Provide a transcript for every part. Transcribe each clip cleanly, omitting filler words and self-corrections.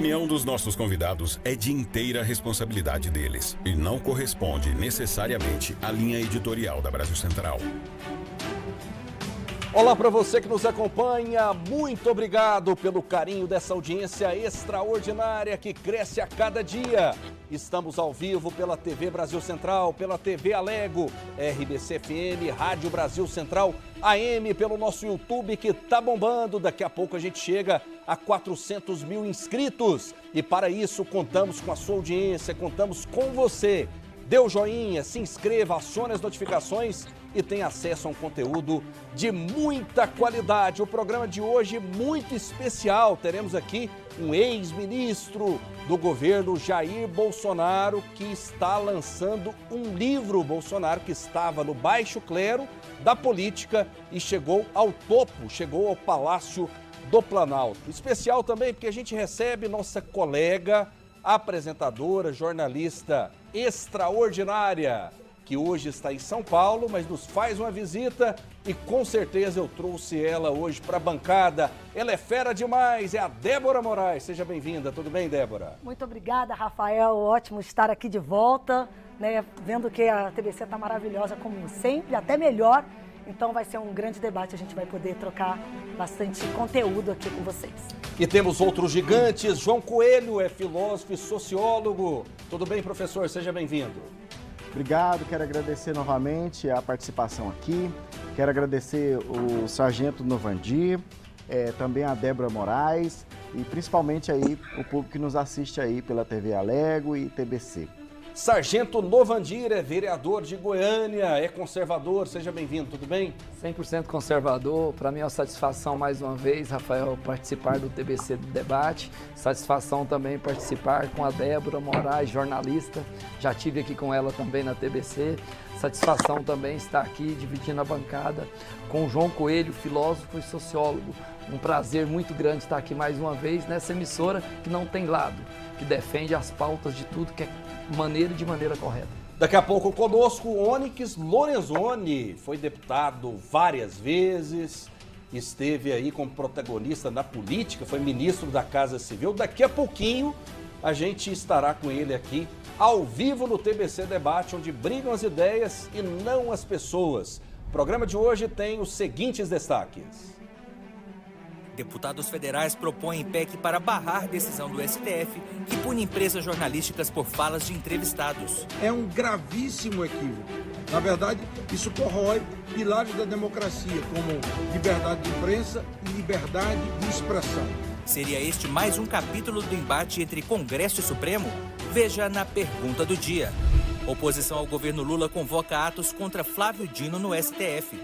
opinião dos nossos convidados é de inteira responsabilidade deles e não corresponde necessariamente à linha editorial da Brasil Central. Olá para você que nos acompanha, muito obrigado pelo carinho dessa audiência extraordinária que cresce a cada dia. Estamos ao vivo pela TV Brasil Central, pela TV Alego, RBC FM, Rádio Brasil Central, AM, pelo nosso YouTube que tá bombando. Daqui a pouco a gente chega a 400 mil inscritos e para isso contamos com a sua audiência, contamos com você. Dê o joinha, se inscreva, acione as notificações e tenha acesso a um conteúdo de muita qualidade. O programa de hoje é muito especial. Teremos aqui um ex-ministro do governo Jair Bolsonaro que está lançando um livro. Bolsonaro que estava no baixo clero da política e chegou ao topo, chegou ao Palácio do Planalto. Especial também porque a gente recebe nossa colega, apresentadora, jornalista extraordinária, que hoje está em São Paulo, mas nos faz uma visita e com certeza eu trouxe ela hoje para a bancada. Ela é fera demais, é a Débora Moraes. Seja bem-vinda, tudo bem, Débora? Muito obrigada, Rafael, ótimo estar aqui de volta, né? Vendo que a TBC está maravilhosa como sempre, até melhor. Então vai ser um grande debate, a gente vai poder trocar bastante conteúdo aqui com vocês. E temos outros gigantes, João Coelho é filósofo e sociólogo. Tudo bem, professor? Seja bem-vindo. Obrigado, quero agradecer novamente a participação aqui, quero agradecer o Sargento Novandir, também a Débora Moraes e principalmente aí o público que nos assiste aí pela TV Alego e TBC. Sargento Novandir é vereador de Goiânia, é conservador, seja bem-vindo, tudo bem? 100% conservador, para mim é uma satisfação mais uma vez, Rafael, participar do TBC do debate, satisfação também participar com a Débora Moraes, jornalista, já tive aqui com ela também na TBC, satisfação também estar aqui dividindo a bancada com o João Coelho, filósofo e sociólogo, um prazer muito grande estar aqui mais uma vez nessa emissora que não tem lado, que defende as pautas de tudo que é de maneira correta. Daqui a pouco conosco, Onyx Lorenzoni, foi deputado várias vezes, esteve aí como protagonista na política, foi ministro da Casa Civil. Daqui a pouquinho a gente estará com ele aqui, ao vivo no TBC Debate, onde brigam as ideias e não as pessoas. O programa de hoje tem os seguintes destaques. Deputados federais propõem PEC para barrar decisão do STF que pune empresas jornalísticas por falas de entrevistados. É um gravíssimo equívoco. Na verdade, isso corrói pilares da democracia, como liberdade de imprensa e liberdade de expressão. Seria este mais um capítulo do embate entre Congresso e Supremo? Veja na pergunta do dia. Oposição ao governo Lula convoca atos contra Flávio Dino no STF.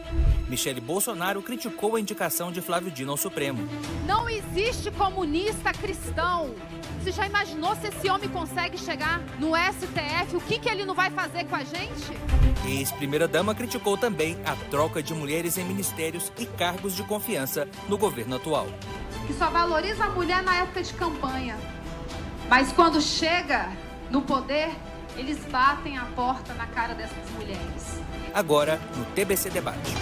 Michele Bolsonaro criticou a indicação de Flávio Dino ao Supremo. Não existe comunista cristão. Você já imaginou se esse homem consegue chegar no STF? O que ele não vai fazer com a gente? Ex-primeira-dama criticou também a troca de mulheres em ministérios e cargos de confiança no governo atual. Que só valoriza a mulher na época de campanha. Mas quando chega no poder, eles batem a porta na cara dessas mulheres. Agora, no TBC Debate.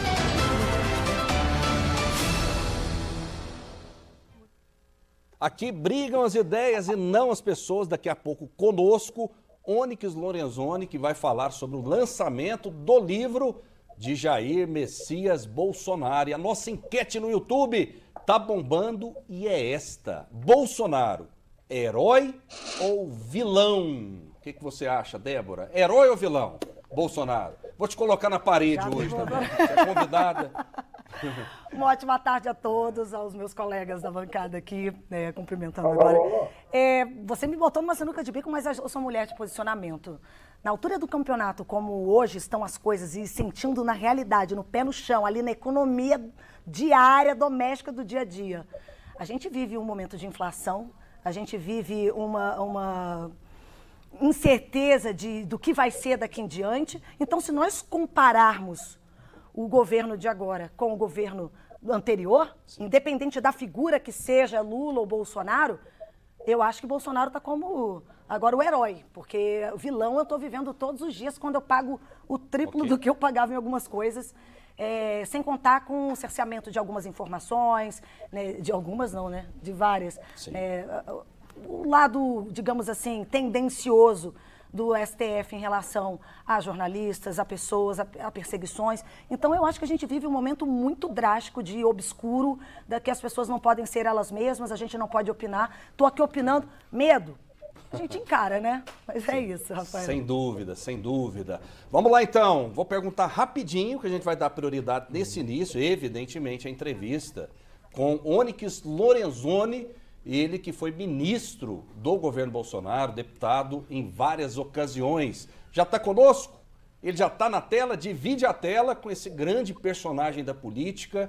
Aqui brigam as ideias e não as pessoas. Daqui a pouco conosco, Onyx Lorenzoni, que vai falar sobre o lançamento do livro de Jair Messias Bolsonaro. E a nossa enquete no YouTube tá bombando e é esta. Bolsonaro, herói ou vilão? O que você acha, Débora? Herói ou vilão? Bolsonaro. Vou te colocar na parede hoje também. Você é convidada. Uma ótima tarde a todos, aos meus colegas da bancada aqui, cumprimentando agora. Você me botou numa sinuca de bico, mas eu sou mulher de posicionamento. Na altura do campeonato, como hoje estão as coisas, e sentindo na realidade, no pé no chão, ali na economia diária, doméstica do dia a dia, a gente vive um momento de inflação, a gente vive uma incerteza do que vai ser daqui em diante. Então, se nós compararmos o governo de agora com o governo anterior, independente da figura que seja Lula ou Bolsonaro, eu acho que Bolsonaro está como agora o herói, porque o vilão eu estou vivendo todos os dias quando eu pago o triplo do que eu pagava em algumas coisas, sem contar com o cerceamento de algumas informações, né, de algumas não, né, de várias. o lado, digamos assim, tendencioso do STF em relação a jornalistas, a pessoas, a perseguições. Então, eu acho que a gente vive um momento muito drástico de obscuro, que as pessoas não podem ser elas mesmas, a gente não pode opinar. Estou aqui opinando. Medo. A gente encara, né? Mas é isso, Rafael. Sem dúvida, sem dúvida. Vamos lá, então. Vou perguntar rapidinho, que a gente vai dar prioridade nesse início, evidentemente, a entrevista com Onyx Lorenzoni, ele que foi ministro do governo Bolsonaro, deputado em várias ocasiões. Já está conosco? Ele já está na tela? Divide a tela com esse grande personagem da política,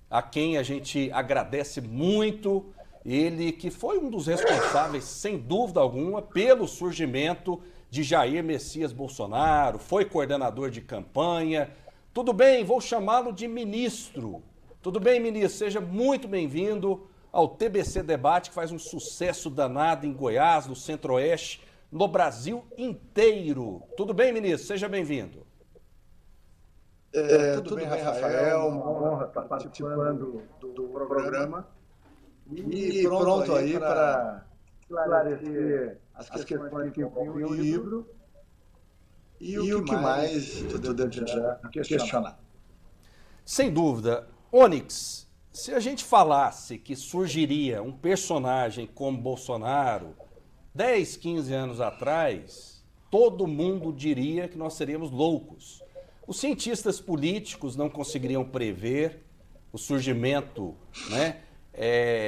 a quem a gente agradece muito. Ele que foi um dos responsáveis, sem dúvida alguma, pelo surgimento de Jair Messias Bolsonaro, foi coordenador de campanha. Tudo bem, vou chamá-lo de ministro. Tudo bem, ministro? Seja muito bem-vindo ao TBC Debate, que faz um sucesso danado em Goiás, no Centro-Oeste, no Brasil inteiro. Tudo bem, ministro? Seja bem-vindo. Tudo bem, Rafael? Uma honra estar participando do programa e pronto aí para esclarecer as questões que envolvem o livro e o que mais eu desejar questionar. Sem dúvida. Onyx, se a gente falasse que surgiria um personagem como Bolsonaro 10, 15 anos atrás, todo mundo diria que nós seríamos loucos. Os cientistas políticos não conseguiriam prever o surgimento, né,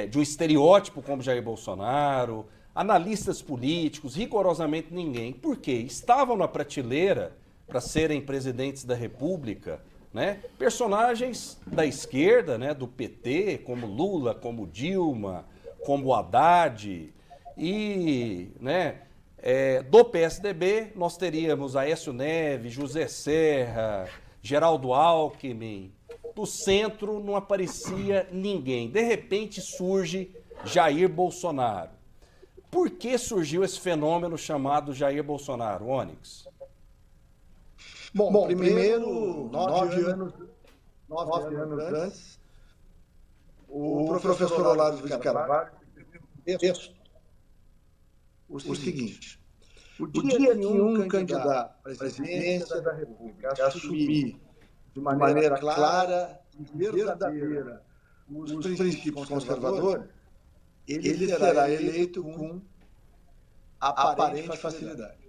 de um estereótipo como Jair Bolsonaro, analistas políticos, rigorosamente ninguém. Por quê? Estavam na prateleira para serem presidentes da República, né, personagens da esquerda, né, do PT, como Lula, como Dilma, como Haddad, e, né, do PSDB nós teríamos Aécio Neves, José Serra, Geraldo Alckmin. Do centro não aparecia ninguém. De repente surge Jair Bolsonaro. Por que surgiu esse fenômeno chamado Jair Bolsonaro, Onyx? Bom, primeiro, 9 anos antes, o professor Olavo de Carvalho texto o seguinte: o dia que um candidato à presidência da República assumir de maneira clara e verdadeira os princípios conservadores, ele será eleito com aparente facilidade.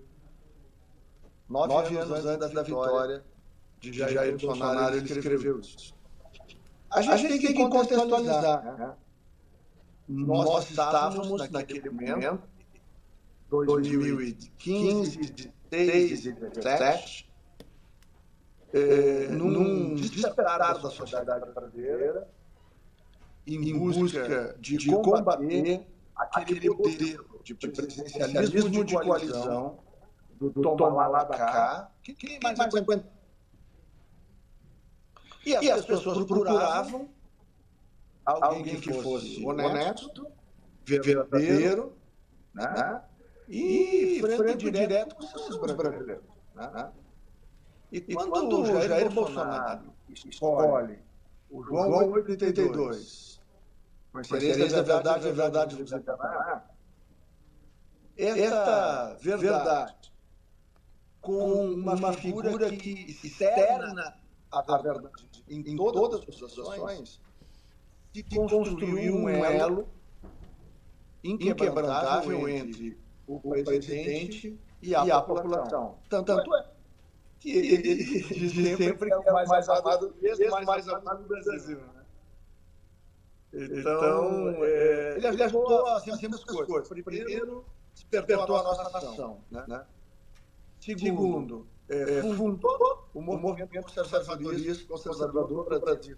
9 anos antes da vitória de Jair Bolsonaro, ele escreveu isso. A gente tem que contextualizar, né? Nós estávamos, naquele momento, 2015, 2016 e 2017, num despertar da sociedade brasileira, em busca de combater aquele modelo de presidencialismo de coalizão, do toma lá da cá, que mais aguenta. E as pessoas procuravam alguém que fosse honesto, verdadeiro, né? E frente direto com os brasileiros. Né? E quando o Jair Bolsonaro escolhe o João 882, conhecereis a verdade, a verdade vos libertará, essa verdade, com uma figura que externa a verdade em todas as suas ações, se construiu um elo inquebrantável entre o presidente e a população. Tanto é que ele diz sempre que é o mais amado, mais amado do Brasil. Né? Então, ele ajudou a fazer muitas coisas. Primeiro, despertou a nossa nação. Né? Segundo, fundou o movimento conservador do Brasil.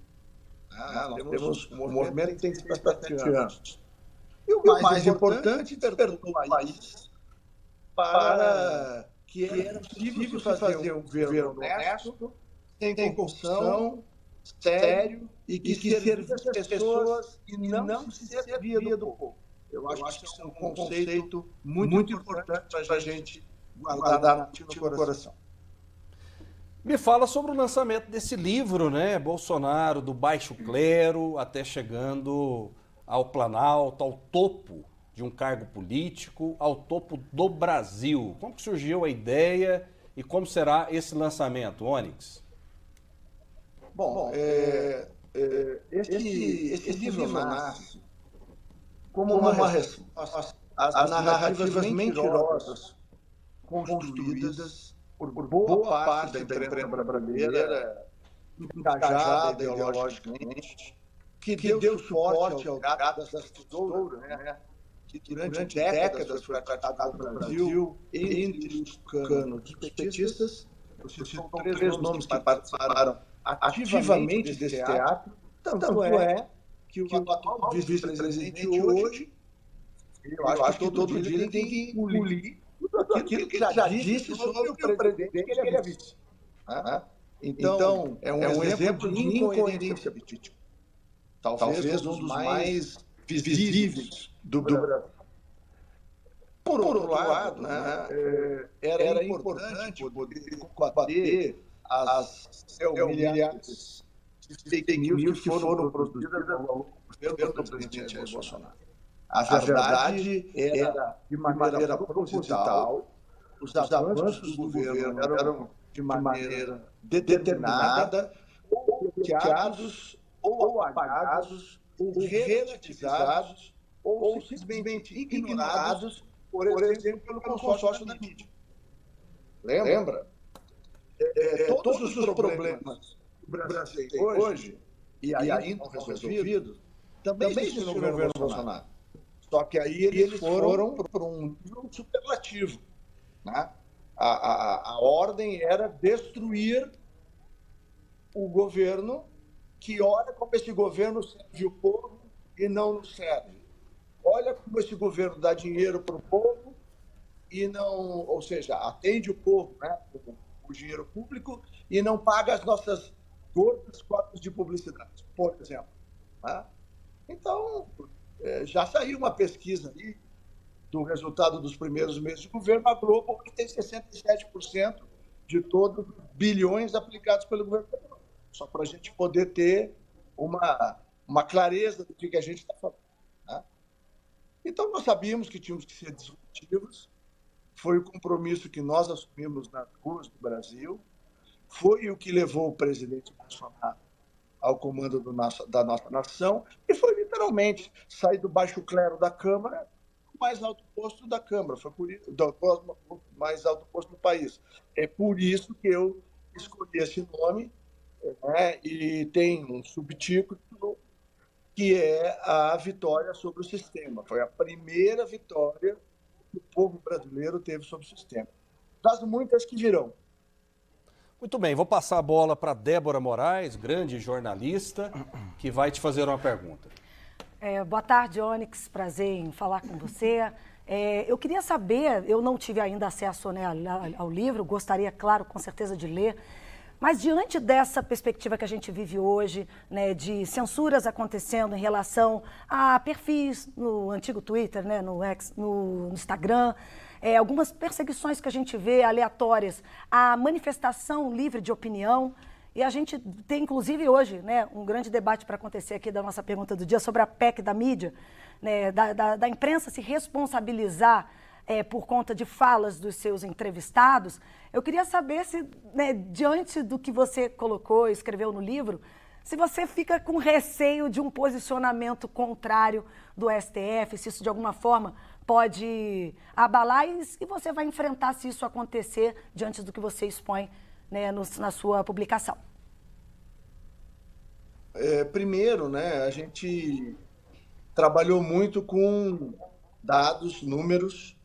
Nós temos um movimento que tem 57 anos. E o mais importante, despertou o país para que era possível fazer um governo honesto, sem corrupção, sério, e que servia as pessoas e não se servia do povo. Eu acho que isso é um conceito muito importante para a gente guardar no coração. Me fala sobre o lançamento desse livro, né? Bolsonaro, do baixo clero, até chegando ao Planalto, ao topo de um cargo político ao topo do Brasil. Como que surgiu a ideia e como será esse lançamento, Onyx? Bom, esse livro nasce como uma resposta às narrativas mentirosas construídas por boa parte da imprensa brasileira, engajada ideologicamente, que deu suporte ao gato das tesouras, né? Que durante décadas foi praticado no Brasil entre os tucanos petistas. São 3 nomes que participaram ativamente desse teatro. Tanto é que o atual vice-presidente hoje, eu acho que todo dia ele tem que engolir tudo aquilo que já disse sobre o presidente que ele é vice. Então, é um exemplo de incoerência política. Talvez um dos mais visíveis do Brasil. Por outro lado, era importante poder combater as milhares de fake news que foram produzidas ao longo do governo do presidente Jair Bolsonaro. A verdade era, de maneira proposital, os avanços do governo eram de maneira determinada, ou bloqueados, ou apagados, ou relativizados, ou simplesmente ignorados, por exemplo, pelo consórcio da mídia. Lembra? Todos os problemas que o Brasil tem hoje, e ainda não resolvidos, também existem no governo Bolsonaro. Só que aí eles foram para um nível superlativo. Né? A ordem era destruir o governo, que olha como esse governo serve o povo e não nos serve. Olha como esse governo dá dinheiro para o povo e não, ou seja, atende o povo, né, com o dinheiro público e não paga as nossas gordas cotas de publicidade, por exemplo. Né? Então, já saiu uma pesquisa aí do resultado dos primeiros meses de governo, a Globo que tem 67% de todos os bilhões aplicados pelo governo federal. Só para a gente poder ter uma clareza do que a gente está falando. Né? Então, nós sabíamos que tínhamos que ser disruptivos, foi o compromisso que nós assumimos nas ruas do Brasil, foi o que levou o presidente Bolsonaro ao comando da nossa nação, e foi literalmente sair do baixo clero da Câmara, o mais alto posto da Câmara, foi por isso, o mais alto posto do país. É por isso que eu escolhi esse nome, né, e tem um subtítulo que é a vitória sobre o sistema. Foi a primeira vitória que o povo brasileiro teve sobre o sistema. Das muitas que virão. Muito bem, vou passar a bola para Débora Moraes, grande jornalista, que vai te fazer uma pergunta. Boa tarde, Onyx. Prazer em falar com você. Eu queria saber, eu não tive ainda acesso, né, ao livro, gostaria, claro, com certeza de ler, mas diante dessa perspectiva que a gente vive hoje, né, de censuras acontecendo em relação a perfis no antigo Twitter, né, no Instagram, algumas perseguições que a gente vê aleatórias, a manifestação livre de opinião, e a gente tem, inclusive, hoje, né, um grande debate para acontecer aqui da nossa pergunta do dia sobre a PEC da mídia, né, da imprensa se responsabilizar por conta de falas dos seus entrevistados. Eu queria saber se, né, diante do que você colocou e escreveu no livro, se você fica com receio de um posicionamento contrário do STF, se isso de alguma forma pode abalar e você vai enfrentar se isso acontecer diante do que você expõe, né, na sua publicação. Primeiro, né, a gente trabalhou muito com dados, números,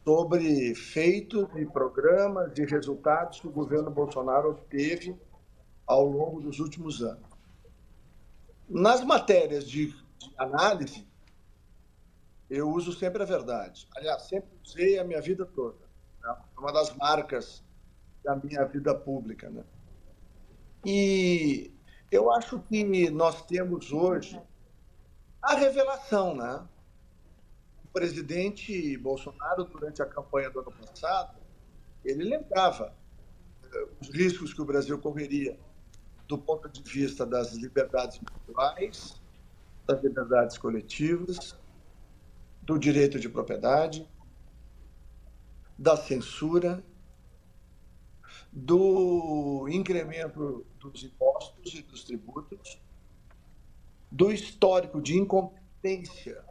sobre feitos e programas e resultados que o governo Bolsonaro obteve ao longo dos últimos anos. Nas matérias de análise, eu uso sempre a verdade. Aliás, sempre usei a minha vida toda. Né? É uma das marcas da minha vida pública. Né? E eu acho que nós temos hoje a revelação, né? O presidente Bolsonaro, durante a campanha do ano passado, ele lembrava os riscos que o Brasil correria do ponto de vista das liberdades individuais, das liberdades coletivas, do direito de propriedade, da censura, do incremento dos impostos e dos tributos, do histórico de incompetência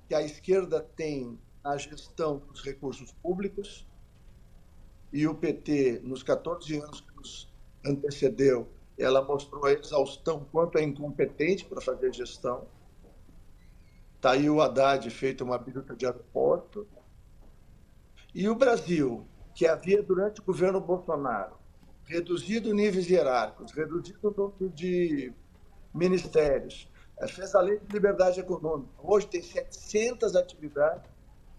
que a esquerda tem na gestão dos recursos públicos, e o PT, nos 14 anos que nos antecedeu, ela mostrou a exaustão quanto é incompetente para fazer gestão. Está aí o Haddad feito uma biruta de aeroporto. E o Brasil, que havia, durante o governo Bolsonaro, reduzido níveis hierárquicos, reduzido o número de ministérios, fez a lei de liberdade econômica. Hoje tem 700 atividades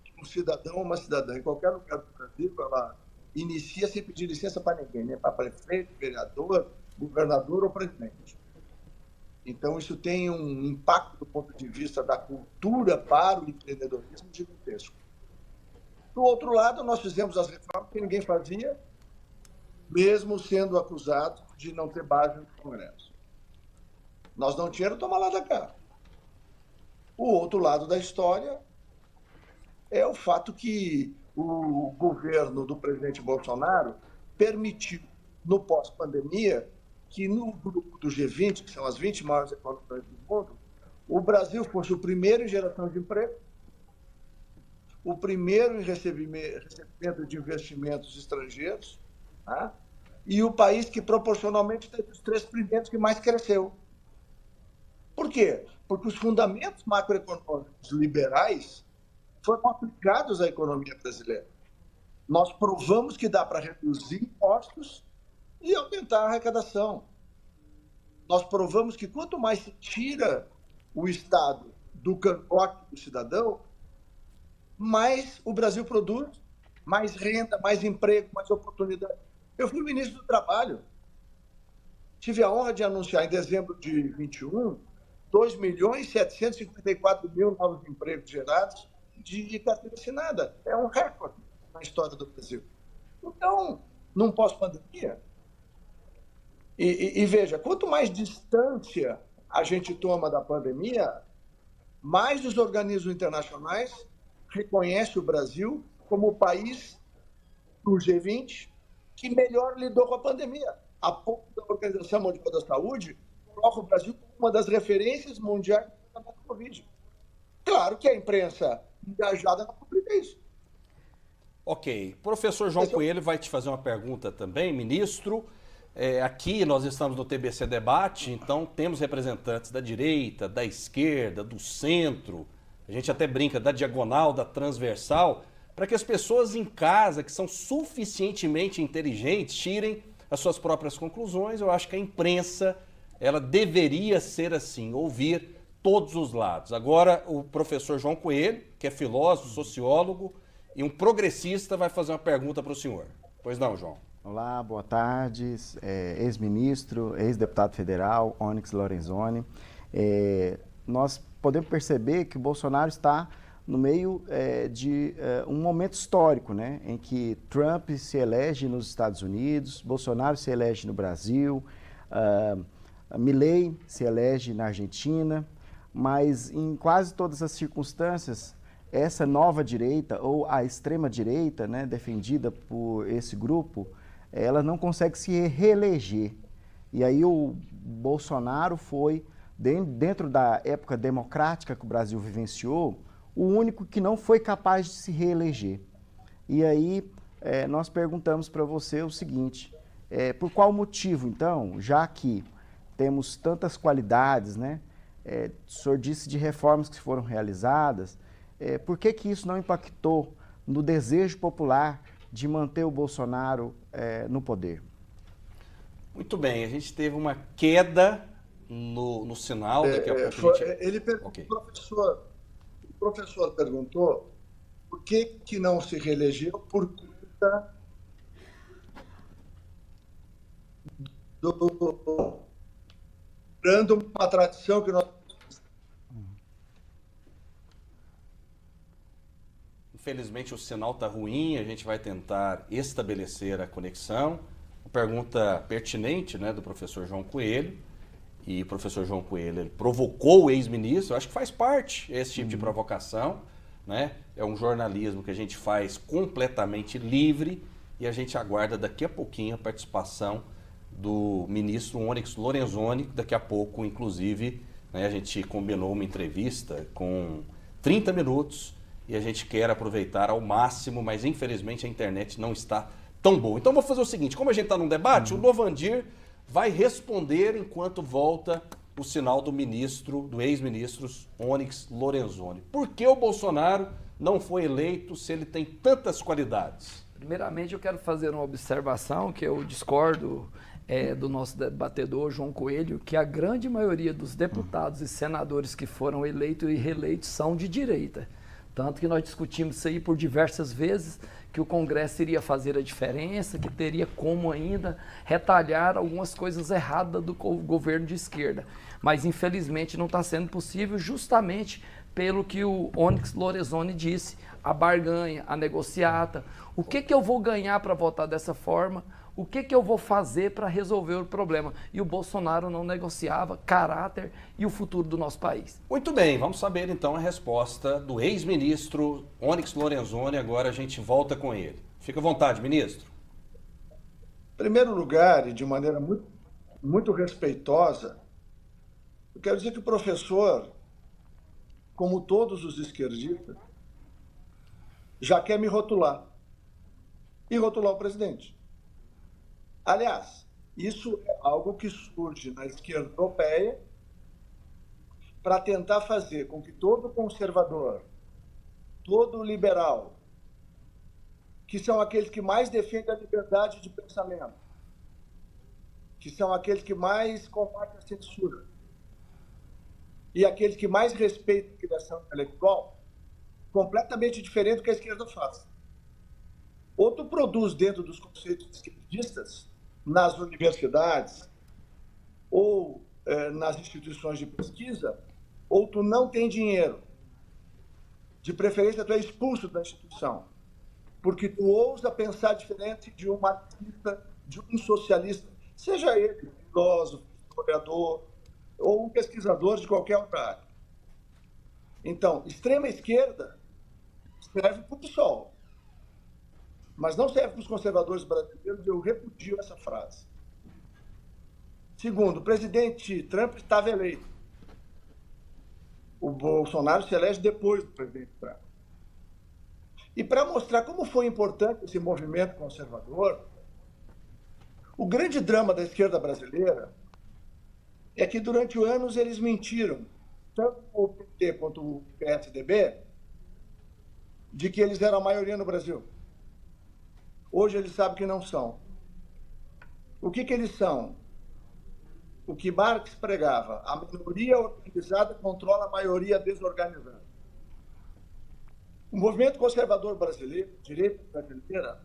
que um cidadão ou uma cidadã, em qualquer lugar do Brasil, ela inicia sem pedir licença para ninguém, nem para prefeito, vereador, governador ou presidente. Então, isso tem um impacto do ponto de vista da cultura para o empreendedorismo gigantesco. Do outro lado, nós fizemos as reformas que ninguém fazia, mesmo sendo acusado de não ter base no Congresso. Nós não tínhamos, toma lá da cá. O outro lado da história é o fato que o governo do presidente Bolsonaro permitiu, no pós-pandemia, que no grupo do G20, que são as 20 maiores economias do mundo, o Brasil fosse o primeiro em geração de emprego, o primeiro em recebimento de investimentos estrangeiros, tá? E o país que proporcionalmente teve os 3 primeiros que mais cresceu. Por quê? Porque os fundamentos macroeconômicos liberais foram aplicados à economia brasileira. Nós provamos que dá para reduzir impostos e aumentar a arrecadação. Nós provamos que quanto mais se tira o Estado do cangote do cidadão, mais o Brasil produz, mais renda, mais emprego, mais oportunidade. Eu fui ministro do Trabalho. Tive a honra de anunciar em dezembro de 21 2.754.000 novos empregos gerados de carteira assinada. É um recorde na história do Brasil. Então, num pós-pandemia, e veja, quanto mais distância a gente toma da pandemia, mais os organismos internacionais reconhecem o Brasil como o país do G20 que melhor lidou com a pandemia. A ponto da Organização Mundial da Saúde coloca o Brasil como uma das referências mundiais da Covid. Claro que a imprensa engajada não publica isso. Ok. Professor João Coelho vai te fazer uma pergunta também, ministro. Aqui nós estamos no TBC Debate, então temos representantes da direita, da esquerda, do centro, a gente até brinca da diagonal, da transversal, para que as pessoas em casa, que são suficientemente inteligentes, tirem as suas próprias conclusões. Eu acho que a imprensa, ela deveria ser assim, ouvir todos os lados. Agora, o professor João Coelho, que é filósofo, sociólogo e um progressista, vai fazer uma pergunta para o senhor. Pois não, João? Olá, boa tarde, ex-ministro, ex-deputado federal, Onyx Lorenzoni. Nós podemos perceber que o Bolsonaro está no meio de um momento histórico, né, em que Trump se elege nos Estados Unidos, Bolsonaro se elege no Brasil, Milei se elege na Argentina, mas em quase todas as circunstâncias, essa nova direita ou a extrema direita, né, defendida por esse grupo, ela não consegue se reeleger. E aí o Bolsonaro foi, dentro da época democrática que o Brasil vivenciou, o único que não foi capaz de se reeleger. E aí nós perguntamos para você o seguinte, por qual motivo, então, já que temos tantas qualidades, né, o senhor disse de reformas que foram realizadas, por que isso não impactou no desejo popular de manter o Bolsonaro no poder? Muito bem, a gente teve uma queda no sinal. Daqui a pouco ele perguntou, okay. O professor perguntou por que não se reelegeu por conta dando uma tradição que nós... Infelizmente o sinal está ruim, a gente vai tentar estabelecer a conexão. Uma pergunta pertinente, né, do professor João Coelho. E o professor João Coelho, ele provocou o ex-ministro, eu acho que faz parte esse tipo de provocação, né? É um jornalismo que a gente faz completamente livre e a gente aguarda daqui a pouquinho a participação do ministro Onyx Lorenzoni, daqui a pouco, inclusive, né, a gente combinou uma entrevista com 30 minutos e a gente quer aproveitar ao máximo, mas infelizmente a internet não está tão boa. Então vou fazer o seguinte, como a gente está num debate, o Novandir vai responder enquanto volta o sinal do ministro, do ex-ministro Onyx Lorenzoni. Por que o Bolsonaro não foi eleito se ele tem tantas qualidades? Primeiramente, eu quero fazer uma observação que eu discordo do nosso debatedor João Coelho, que a grande maioria dos deputados e senadores que foram eleitos e reeleitos são de direita. Tanto que nós discutimos isso aí por diversas vezes, que o Congresso iria fazer a diferença, que teria como ainda retalhar algumas coisas erradas do governo de esquerda. Mas, infelizmente, não está sendo possível justamente pelo que o Onyx Lorenzoni disse, a barganha, a negociata. O que eu vou ganhar para votar dessa forma? O que eu vou fazer para resolver o problema? E o Bolsonaro não negociava caráter e o futuro do nosso país. Muito bem, vamos saber então a resposta do ex-ministro Onyx Lorenzoni. Agora a gente volta com ele. Fica à vontade, ministro. Em primeiro lugar, e de maneira muito respeitosa, eu quero dizer que o professor, como todos os esquerdistas, já quer me rotular. E rotular o presidente. Aliás, isso é algo que surge na esquerda europeia para tentar fazer com que todo conservador, todo liberal, que são aqueles que mais defendem a liberdade de pensamento, que são aqueles que mais combatem a censura e aqueles que mais respeitam a criação intelectual, completamente diferente do que a esquerda faz. Ou tu produz dentro dos conceitos esquerdistas, nas universidades ou nas instituições de pesquisa, ou tu não tem dinheiro. De preferência, tu é expulso da instituição, porque tu ousa pensar diferente de um marxista, de um socialista, seja ele filósofo, historiador ou um pesquisador de qualquer outra área. Então, extrema esquerda serve para o PSOL, mas não serve para os conservadores brasileiros. Eu repudio essa frase. Segundo, o presidente Trump estava eleito. O Bolsonaro se elege depois do presidente Trump. E para mostrar como foi importante esse movimento conservador, o grande drama da esquerda brasileira é que durante anos eles mentiram, tanto o PT quanto o PSDB, de que eles eram a maioria no Brasil. Hoje eles sabem que não são. O que eles são? O que Marx pregava: a minoria organizada controla a maioria desorganizada. O movimento conservador brasileiro, a direita brasileira,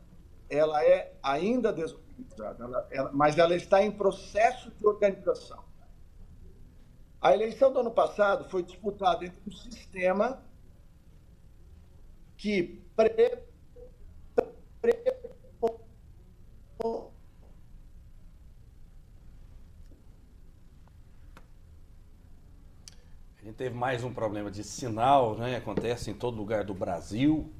ela é ainda desorganizada, mas ela está em processo de organização. A eleição do ano passado foi disputada entre um sistema que A gente teve mais um problema de sinal, né? Acontece em todo lugar do Brasil,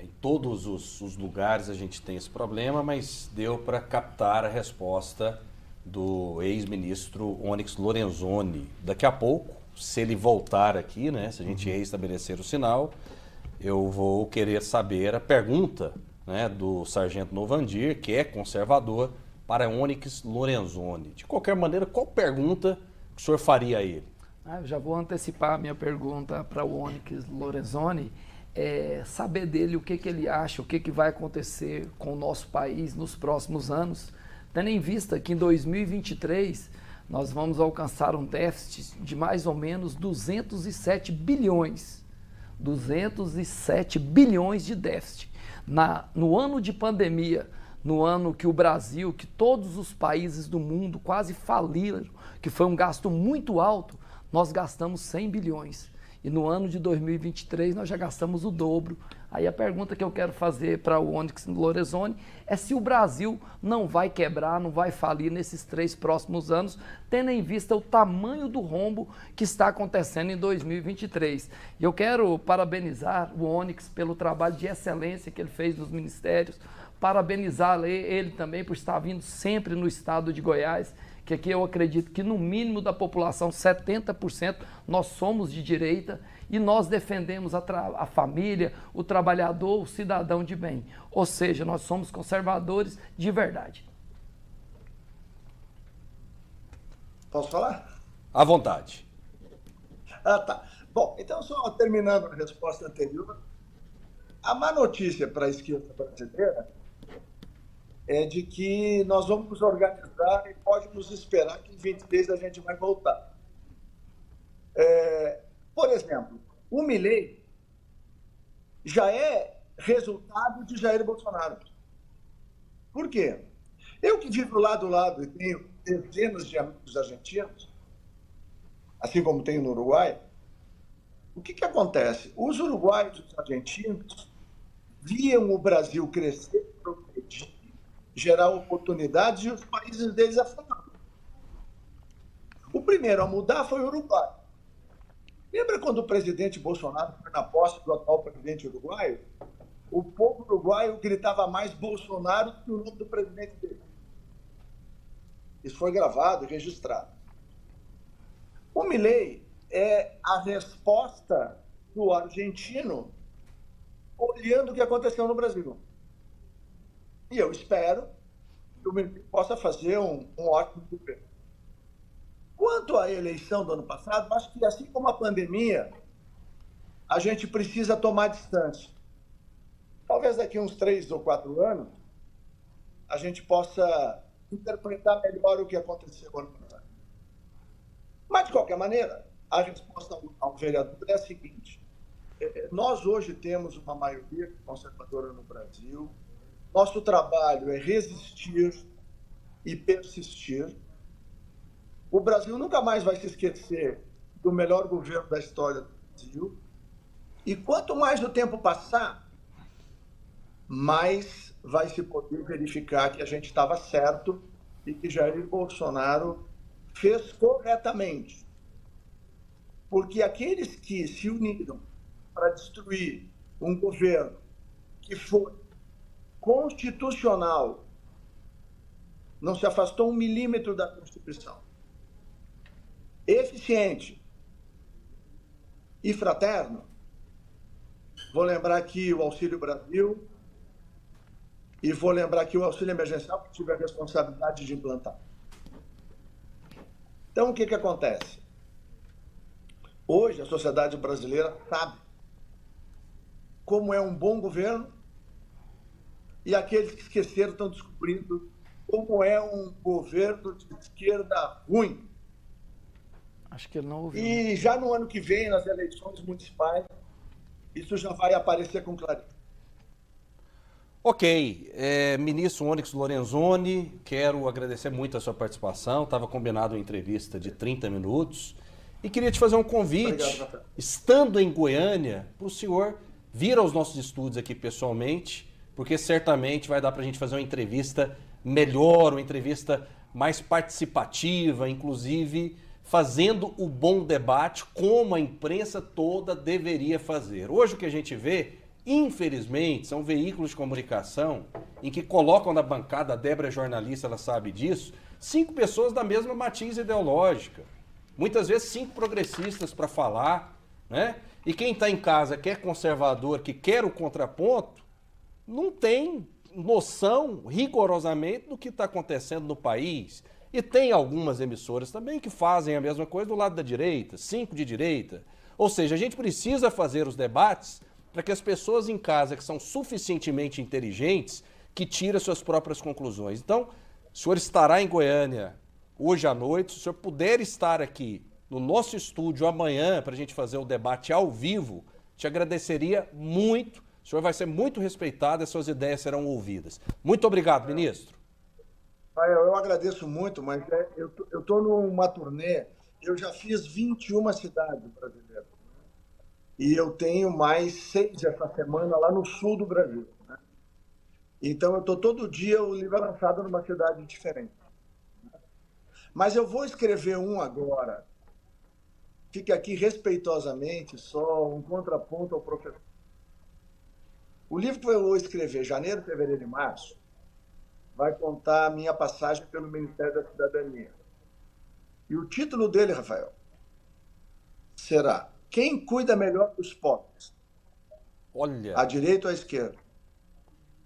em todos os lugares a gente tem esse problema, mas deu para captar a resposta do ex-ministro Onyx Lorenzoni. Daqui a pouco, se ele voltar aqui, né? Se a gente restabelecer o sinal, eu vou querer saber a pergunta, né, do sargento Novandir, que é conservador, para Onyx Lorenzoni. De qualquer maneira, qual pergunta que o senhor faria a ele? Eu já vou antecipar a minha pergunta para o Onyx Lorenzoni, saber dele o que ele acha, o que vai acontecer com o nosso país nos próximos anos, tendo em vista que em 2023 nós vamos alcançar um déficit de mais ou menos 207 bilhões. 207 bilhões de déficit. No ano de pandemia, no ano que o Brasil, que todos os países do mundo quase faliram, que foi um gasto muito alto, nós gastamos 100 bilhões. E no ano de 2023 nós já gastamos o dobro, Aí a pergunta que eu quero fazer para o Onyx Lorenzoni é se o Brasil não vai quebrar, não vai falir nesses 3 próximos anos, tendo em vista o tamanho do rombo que está acontecendo em 2023. E eu quero parabenizar o Onyx pelo trabalho de excelência que ele fez nos ministérios, parabenizar ele também por estar vindo sempre no estado de Goiás, que aqui eu acredito que no mínimo da população, 70%, nós somos de direita e nós defendemos a família, o trabalhador, o cidadão de bem. Ou seja, nós somos conservadores de verdade. Posso falar? À vontade. Ah, tá. Bom, então só terminando a resposta anterior, a má notícia para a esquerda brasileira é de que nós vamos nos organizar e pode nos esperar que em 23 a gente vai voltar. Por exemplo, o Milei já é resultado de Jair Bolsonaro. Por quê? Eu que vivo lado a lado e tenho dezenas de amigos argentinos, assim como tenho no Uruguai, o que acontece? Os uruguaios e os argentinos viam o Brasil crescer, progredir, gerar oportunidades e os países deles afundando. O primeiro a mudar foi o Uruguai. Lembra quando o presidente Bolsonaro foi na posse do atual presidente uruguaio? O povo uruguaio gritava mais Bolsonaro que o nome do presidente dele. Isso foi gravado e registrado. O Milei é a resposta do argentino olhando o que aconteceu no Brasil. E eu espero que o Milei possa fazer um ótimo governo. Quanto à eleição do ano passado, acho que, assim como a pandemia, a gente precisa tomar distância. Talvez daqui a uns 3 ou 4 anos, a gente possa interpretar melhor o que aconteceu no ano passado. Mas, de qualquer maneira, a resposta ao vereador é a seguinte: nós hoje temos uma maioria conservadora no Brasil. Nosso trabalho é resistir e persistir. O Brasil nunca mais vai se esquecer do melhor governo da história do Brasil. E quanto mais o tempo passar, mais vai se poder verificar que a gente estava certo e que Jair Bolsonaro fez corretamente. Porque aqueles que se uniram para destruir um governo que foi constitucional, não se afastou 1 milímetro da Constituição, eficiente e fraterno, vou lembrar aqui o Auxílio Brasil e vou lembrar aqui o auxílio emergencial que tive a responsabilidade de implantar. Então, o que acontece? Hoje, a sociedade brasileira sabe como é um bom governo e aqueles que esqueceram estão descobrindo como é um governo de esquerda ruim. Acho que ele não ouviu. E já no ano que vem, nas eleições municipais, isso já vai aparecer com clareza. Ok, ministro Onyx Lorenzoni, quero agradecer muito a sua participação. Estava combinado uma entrevista de 30 minutos e queria te fazer um convite, Obrigado, estando em Goiânia, para o senhor vir aos nossos estúdios aqui pessoalmente, porque certamente vai dar para a gente fazer uma entrevista melhor, uma entrevista mais participativa, inclusive fazendo o bom debate como a imprensa toda deveria fazer. Hoje o que a gente vê, infelizmente, são veículos de comunicação em que colocam na bancada, a Débora é jornalista, ela sabe disso, 5 pessoas da mesma matiz ideológica. Muitas vezes 5 progressistas para falar, né? E quem está em casa que é conservador, que quer o contraponto, não tem noção rigorosamente do que está acontecendo no país. E tem algumas emissoras também que fazem a mesma coisa do lado da direita, 5 de direita. Ou seja, a gente precisa fazer os debates para que as pessoas em casa que são suficientemente inteligentes que tirem suas próprias conclusões. Então, o senhor estará em Goiânia hoje à noite, se o senhor puder estar aqui no nosso estúdio amanhã para a gente fazer o debate ao vivo, te agradeceria muito. O senhor vai ser muito respeitado e as suas ideias serão ouvidas. Muito obrigado, ministro. Eu agradeço muito, mas eu estou numa turnê, eu já fiz 21 cidades brasileiras. e eu tenho mais 6 essa semana lá no sul do Brasil. Né? Então, eu estou todo dia o livro é lançado numa cidade diferente. Mas eu vou escrever um agora. Fique aqui respeitosamente, só um contraponto ao professor. O livro que eu vou escrever, janeiro, fevereiro e março, vai contar a minha passagem pelo Ministério da Cidadania. E o título dele, Rafael, será Quem Cuida Melhor dos Pobres? Olha. À direita ou à esquerda?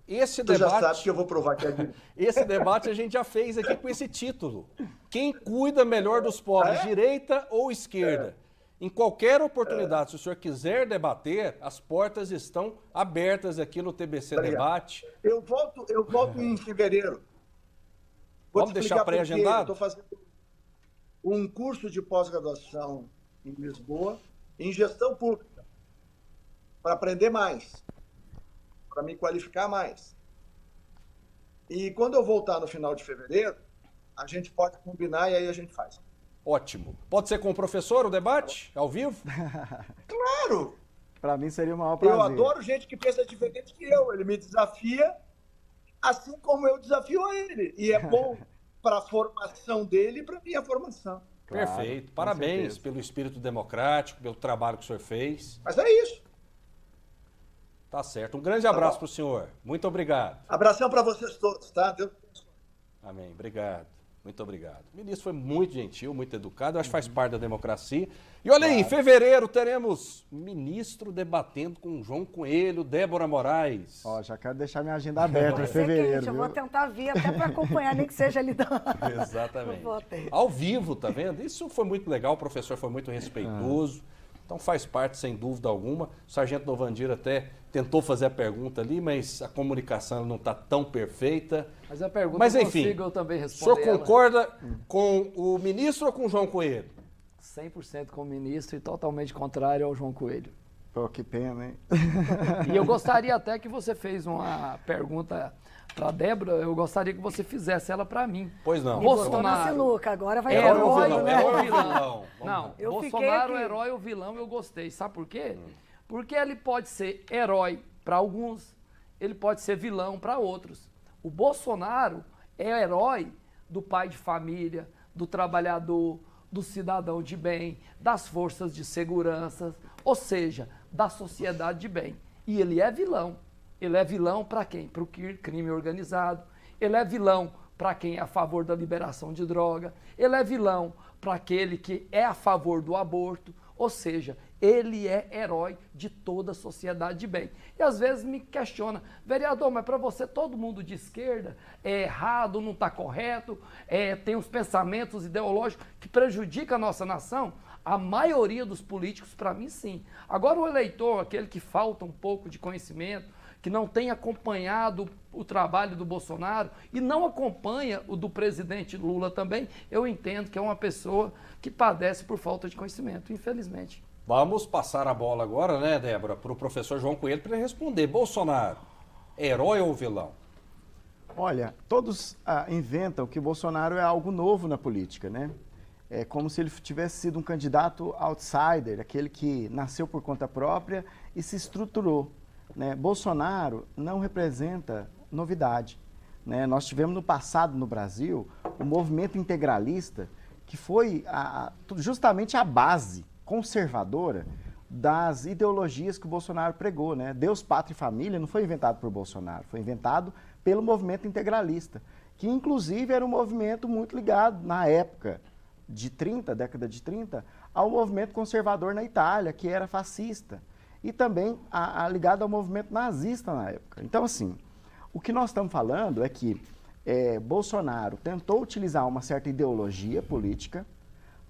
Esse Tu debate, já sabe que eu vou provar que é direita. Esse debate a gente já fez aqui com esse título. Quem cuida melhor dos pobres, direita ou esquerda? Em qualquer oportunidade, se o senhor quiser debater, as portas estão abertas aqui no TBC Debate. Eu volto em fevereiro. Vamos deixar pré-agendado? Estou fazendo um curso de pós-graduação em Lisboa, em gestão pública, para aprender mais, para me qualificar mais. E quando eu voltar no final de fevereiro, a gente pode combinar e aí a gente faz. Ótimo. Pode ser com o professor o debate, ao vivo? Claro! Para mim seria o maior prazer. Eu adoro gente que pensa diferente que eu. Ele me desafia, assim como eu desafio a ele. E é bom para a formação dele e para a minha formação. Claro, perfeito. Parabéns pelo espírito democrático, pelo trabalho que o senhor fez. Mas é isso. Tá certo. Um grande abraço para o senhor. Muito obrigado. Abração para vocês todos, tá? Deus abençoe. Amém. Obrigado. Muito obrigado. O ministro foi muito gentil, muito educado, eu acho que faz parte da democracia. E olha aí, em fevereiro teremos ministro debatendo com João Coelho, Débora Moraes. Ó, já quero deixar minha agenda aberta em fevereiro. Eu vou tentar vir até para acompanhar, nem que seja ali. Exatamente. Ao vivo, tá vendo? Isso foi muito legal, o professor foi muito respeitoso. Então faz parte, sem dúvida alguma. O sargento Novandir até tentou fazer a pergunta ali, mas a comunicação não está tão perfeita. Mas a pergunta mas, enfim, eu também responder. O senhor concorda com o ministro ou com o João Coelho? 100% com o ministro e totalmente contrário ao João Coelho. Pô, que pena, hein? E eu gostaria até que você fez uma pergunta para a Débora, eu gostaria que você fizesse ela para mim. Pois não. Bolsonaro, sinuca, agora vai herói ou né? Herói ou vilão? Não, Bolsonaro, herói ou vilão, eu gostei. Sabe por quê? Porque ele pode ser herói para alguns, ele pode ser vilão para outros. O Bolsonaro é herói do pai de família, do trabalhador, do cidadão de bem, das forças de segurança, ou seja, da sociedade de bem. E ele é vilão. Ele é vilão para quem? Para o crime organizado. Ele é vilão para quem é a favor da liberação de droga. Ele é vilão para aquele que é a favor do aborto. Ou seja, ele é herói de toda a sociedade de bem. E às vezes me questiona, vereador, mas para você todo mundo de esquerda é errado, não está correto, tem uns pensamentos ideológicos que prejudicam a nossa nação? A maioria dos políticos, para mim, sim. Agora o eleitor, aquele que falta um pouco de conhecimento, que não tem acompanhado o trabalho do Bolsonaro e não acompanha o do presidente Lula também, eu entendo que é uma pessoa que padece por falta de conhecimento, infelizmente. Vamos passar a bola agora, né, Débora, para o professor João Coelho para ele responder. Bolsonaro, herói ou vilão? Olha, todos inventam que Bolsonaro é algo novo na política, né? É como se ele tivesse sido um candidato outsider, aquele que nasceu por conta própria e se estruturou. Né? Bolsonaro não representa novidade. Né? Nós tivemos no passado no Brasil o movimento integralista, que foi justamente a base conservadora das ideologias que o Bolsonaro pregou. Né? Deus, Pátria e Família não foi inventado por Bolsonaro, foi inventado pelo movimento integralista, que inclusive era um movimento muito ligado na época de 30, década de 30, ao movimento conservador na Itália, que era fascista. E também ligado ao movimento nazista na época. Então, assim, o que nós estamos falando é que Bolsonaro tentou utilizar uma certa ideologia política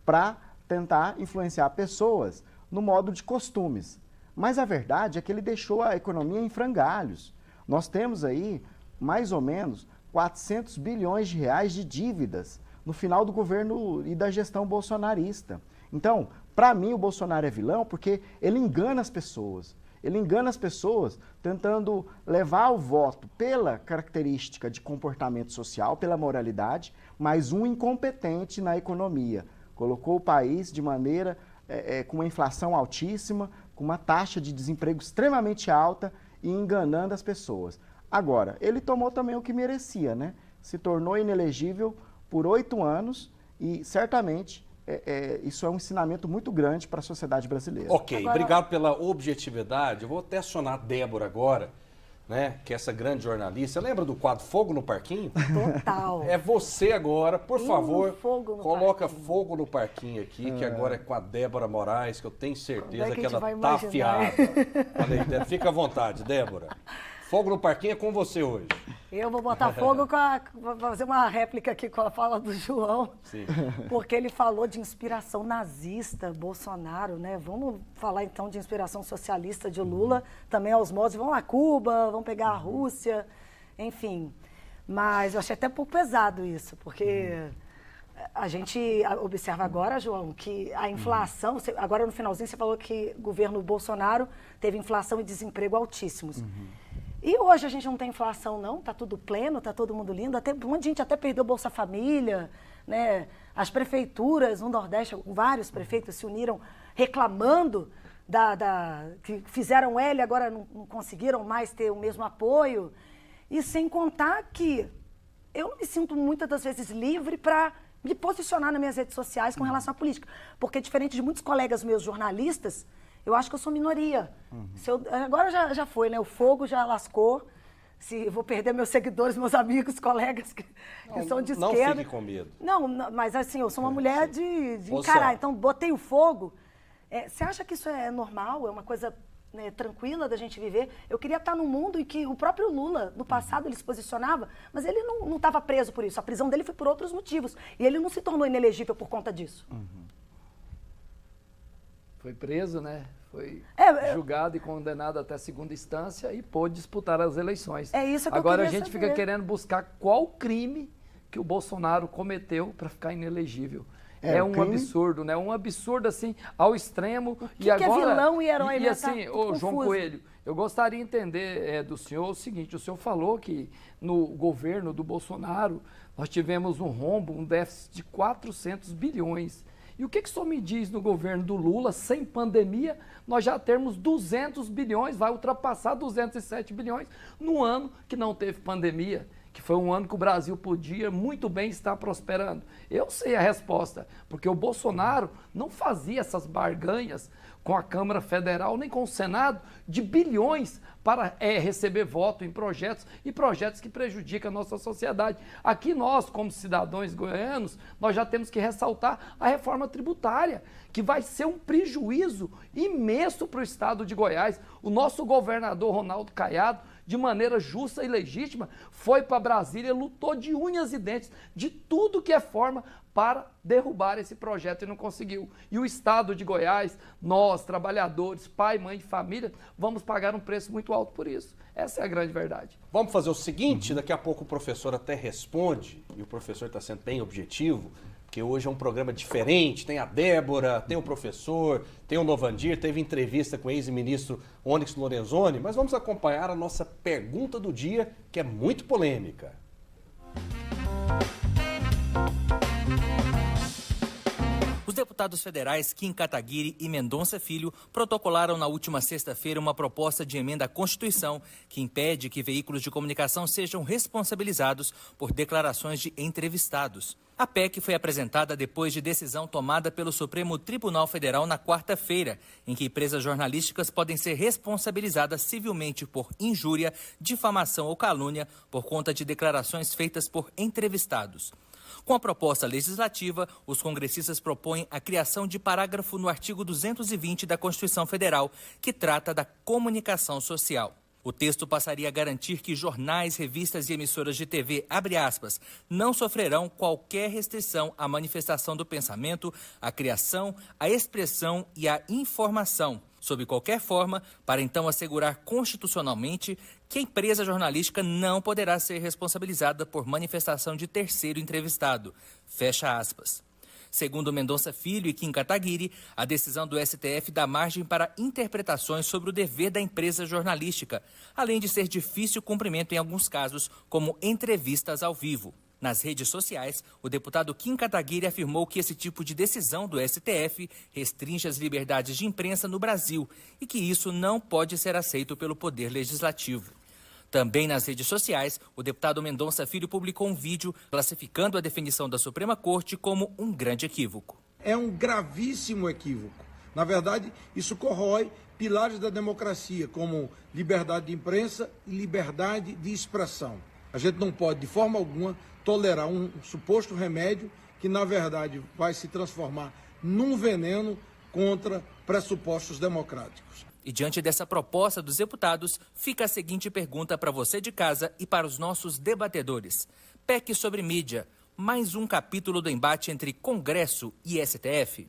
para tentar influenciar pessoas no modo de costumes. Mas a verdade é que ele deixou a economia em frangalhos. Nós temos aí, mais ou menos, 400 bilhões de reais de dívidas no final do governo e da gestão bolsonarista. Então, para mim, o Bolsonaro é vilão porque ele engana as pessoas. Ele engana as pessoas tentando levar o voto pela característica de comportamento social, pela moralidade, mas um incompetente na economia. Colocou o país de maneira com uma inflação altíssima, com uma taxa de desemprego extremamente alta e enganando as pessoas. Agora, ele tomou também o que merecia, né? Se tornou inelegível por 8 anos e certamente isso é um ensinamento muito grande para a sociedade brasileira. Ok, obrigado pela objetividade. Eu vou até acionar a Débora agora, né? Que é essa grande jornalista. Lembra do quadro Fogo no Parquinho? Total. É você agora, por favor, coloca parquinho. Fogo no Parquinho aqui, que agora é com a Débora Moraes, que eu tenho certeza que ela tá imaginar? afiada. Olha aí, Débora, fica à vontade, Débora. Fogo no Parquinho é com você hoje. Eu vou botar fogo vou fazer uma réplica aqui com a fala do João, Sim. porque ele falou de inspiração nazista, Bolsonaro, né? Vamos falar então de inspiração socialista de Lula, também aos modos, vão a Cuba, vão pegar a Rússia, enfim. Mas eu achei até um pouco pesado isso, porque a gente observa agora, João, que a inflação, agora no finalzinho você falou que o governo Bolsonaro teve inflação e desemprego altíssimos. E hoje a gente não tem inflação, não, tá tudo pleno, tá todo mundo lindo, até, um monte de gente até perdeu Bolsa Família, né? As prefeituras no Nordeste, vários prefeitos se uniram reclamando que fizeram L e agora não conseguiram mais ter o mesmo apoio. E sem contar que eu não me sinto muitas das vezes livre para me posicionar nas minhas redes sociais com relação à política. Porque diferente de muitos colegas meus jornalistas, eu acho que eu sou minoria. Agora já foi, né? O fogo já lascou. Se eu vou perder meus seguidores, meus amigos, colegas que são de esquerda. Não fique com medo. Não, mas assim, eu sou uma mulher de encarar. Então, botei o fogo. Você acha que isso é normal? É uma coisa, né, tranquila da gente viver? Eu queria estar num mundo em que o próprio Lula, no passado, ele se posicionava, mas ele não estava preso por isso. A prisão dele foi por outros motivos. E ele não se tornou inelegível por conta disso. Foi preso, né? Foi julgado e condenado até segunda instância e pôde disputar as eleições. É isso que Agora eu a queria gente saber. fica querendo buscar qual crime que o Bolsonaro cometeu para ficar inelegível. É um crime... absurdo, né? Um absurdo assim ao extremo. Que é vilão e herói, e né? assim, Tá ô, João confuso. Coelho, eu gostaria de entender do senhor o seguinte: o senhor falou que no governo do Bolsonaro nós tivemos um rombo, um déficit de 400 bilhões. E o que o senhor me diz no governo do Lula, sem pandemia, nós já temos 200 bilhões, vai ultrapassar 207 bilhões no ano que não teve pandemia, que foi um ano que o Brasil podia muito bem estar prosperando? Eu sei a resposta, porque o Bolsonaro não fazia essas barganhas com a Câmara Federal, nem com o Senado, de bilhões para receber voto em projetos e projetos que prejudicam a nossa sociedade. Aqui nós, como cidadãos goianos, nós já temos que ressaltar a reforma tributária, que vai ser um prejuízo imenso para o estado de Goiás. O nosso governador Ronaldo Caiado, de maneira justa e legítima, foi para Brasília, lutou de unhas e dentes, de tudo que é forma, para derrubar esse projeto e não conseguiu. E o estado de Goiás, nós, trabalhadores, pai, mãe de família, vamos pagar um preço muito alto por isso. Essa é a grande verdade. Vamos fazer o seguinte, daqui a pouco o professor até responde, e o professor está sendo bem objetivo, porque hoje é um programa diferente, tem a Débora, tem o professor, tem o Novandir, teve entrevista com o ex-ministro Onyx Lorenzoni, mas vamos acompanhar a nossa pergunta do dia, que é muito polêmica. Os deputados federais Kim Kataguiri e Mendonça Filho protocolaram na última sexta-feira uma proposta de emenda à Constituição que impede que veículos de comunicação sejam responsabilizados por declarações de entrevistados. A PEC foi apresentada depois de decisão tomada pelo Supremo Tribunal Federal na quarta-feira, em que empresas jornalísticas podem ser responsabilizadas civilmente por injúria, difamação ou calúnia por conta de declarações feitas por entrevistados. Com a proposta legislativa, os congressistas propõem a criação de parágrafo no artigo 220 da Constituição Federal, que trata da comunicação social. O texto passaria a garantir que jornais, revistas e emissoras de TV, abre aspas, não sofrerão qualquer restrição à manifestação do pensamento, à criação, à expressão e à informação, sob qualquer forma, para então assegurar constitucionalmente que a empresa jornalística não poderá ser responsabilizada por manifestação de terceiro entrevistado. Fecha aspas. Segundo Mendonça Filho e Kim Kataguiri, a decisão do STF dá margem para interpretações sobre o dever da empresa jornalística, além de ser difícil cumprimento em alguns casos, como entrevistas ao vivo. Nas redes sociais, o deputado Kim Kataguiri afirmou que esse tipo de decisão do STF restringe as liberdades de imprensa no Brasil e que isso não pode ser aceito pelo Poder Legislativo. Também nas redes sociais, o deputado Mendonça Filho publicou um vídeo classificando a definição da Suprema Corte como um grande equívoco. É um gravíssimo equívoco. Na verdade, isso corrói pilares da democracia, como liberdade de imprensa e liberdade de expressão. A gente não pode, de forma alguma, tolerar um suposto remédio que, na verdade, vai se transformar num veneno contra pressupostos democráticos. E diante dessa proposta dos deputados, fica a seguinte pergunta para você de casa e para os nossos debatedores. PEC sobre mídia, mais um capítulo do embate entre Congresso e STF?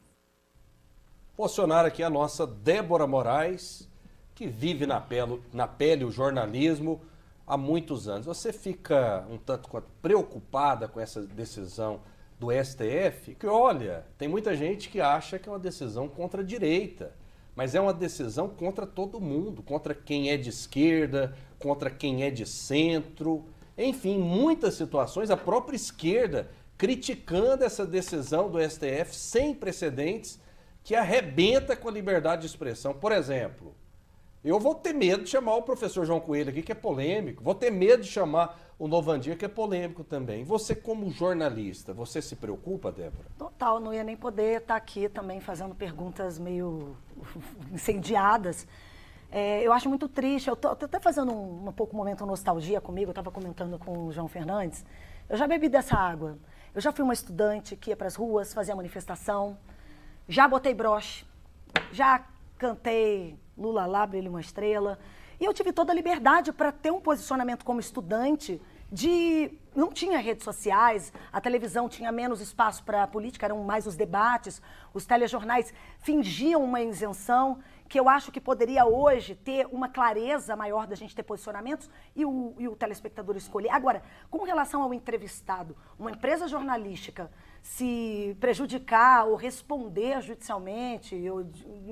Posicionar aqui a nossa Débora Moraes, que vive na pele o jornalismo há muitos anos. Você fica um tanto quanto preocupada com essa decisão do STF? Que olha, tem muita gente que acha que é uma decisão contra a direita, mas é uma decisão contra todo mundo, contra quem é de esquerda, contra quem é de centro. Enfim, em muitas situações, a própria esquerda criticando essa decisão do STF sem precedentes, que arrebenta com a liberdade de expressão. Por exemplo, eu vou ter medo de chamar o professor João Coelho aqui, que é polêmico. Vou ter medo de chamar o Novandir, que é polêmico também. Você, como jornalista, você se preocupa, Débora? Total, não ia nem poder estar aqui também fazendo perguntas meio incendiadas. Eu acho muito triste. Eu tô até fazendo um pouco momento nostalgia comigo. Eu estava comentando com o João Fernandes. Eu já bebi dessa água. Eu já fui uma estudante que ia para as ruas, fazia manifestação. Já botei broche. Já cantei Lula lá, brilha uma estrela. E eu tive toda a liberdade para ter um posicionamento como estudante não tinha redes sociais, a televisão tinha menos espaço para a política, eram mais os debates, os telejornais fingiam uma isenção, que eu acho que poderia hoje ter uma clareza maior da gente ter posicionamentos e o telespectador escolher. Agora, com relação ao entrevistado, uma empresa jornalística se prejudicar ou responder judicialmente, ou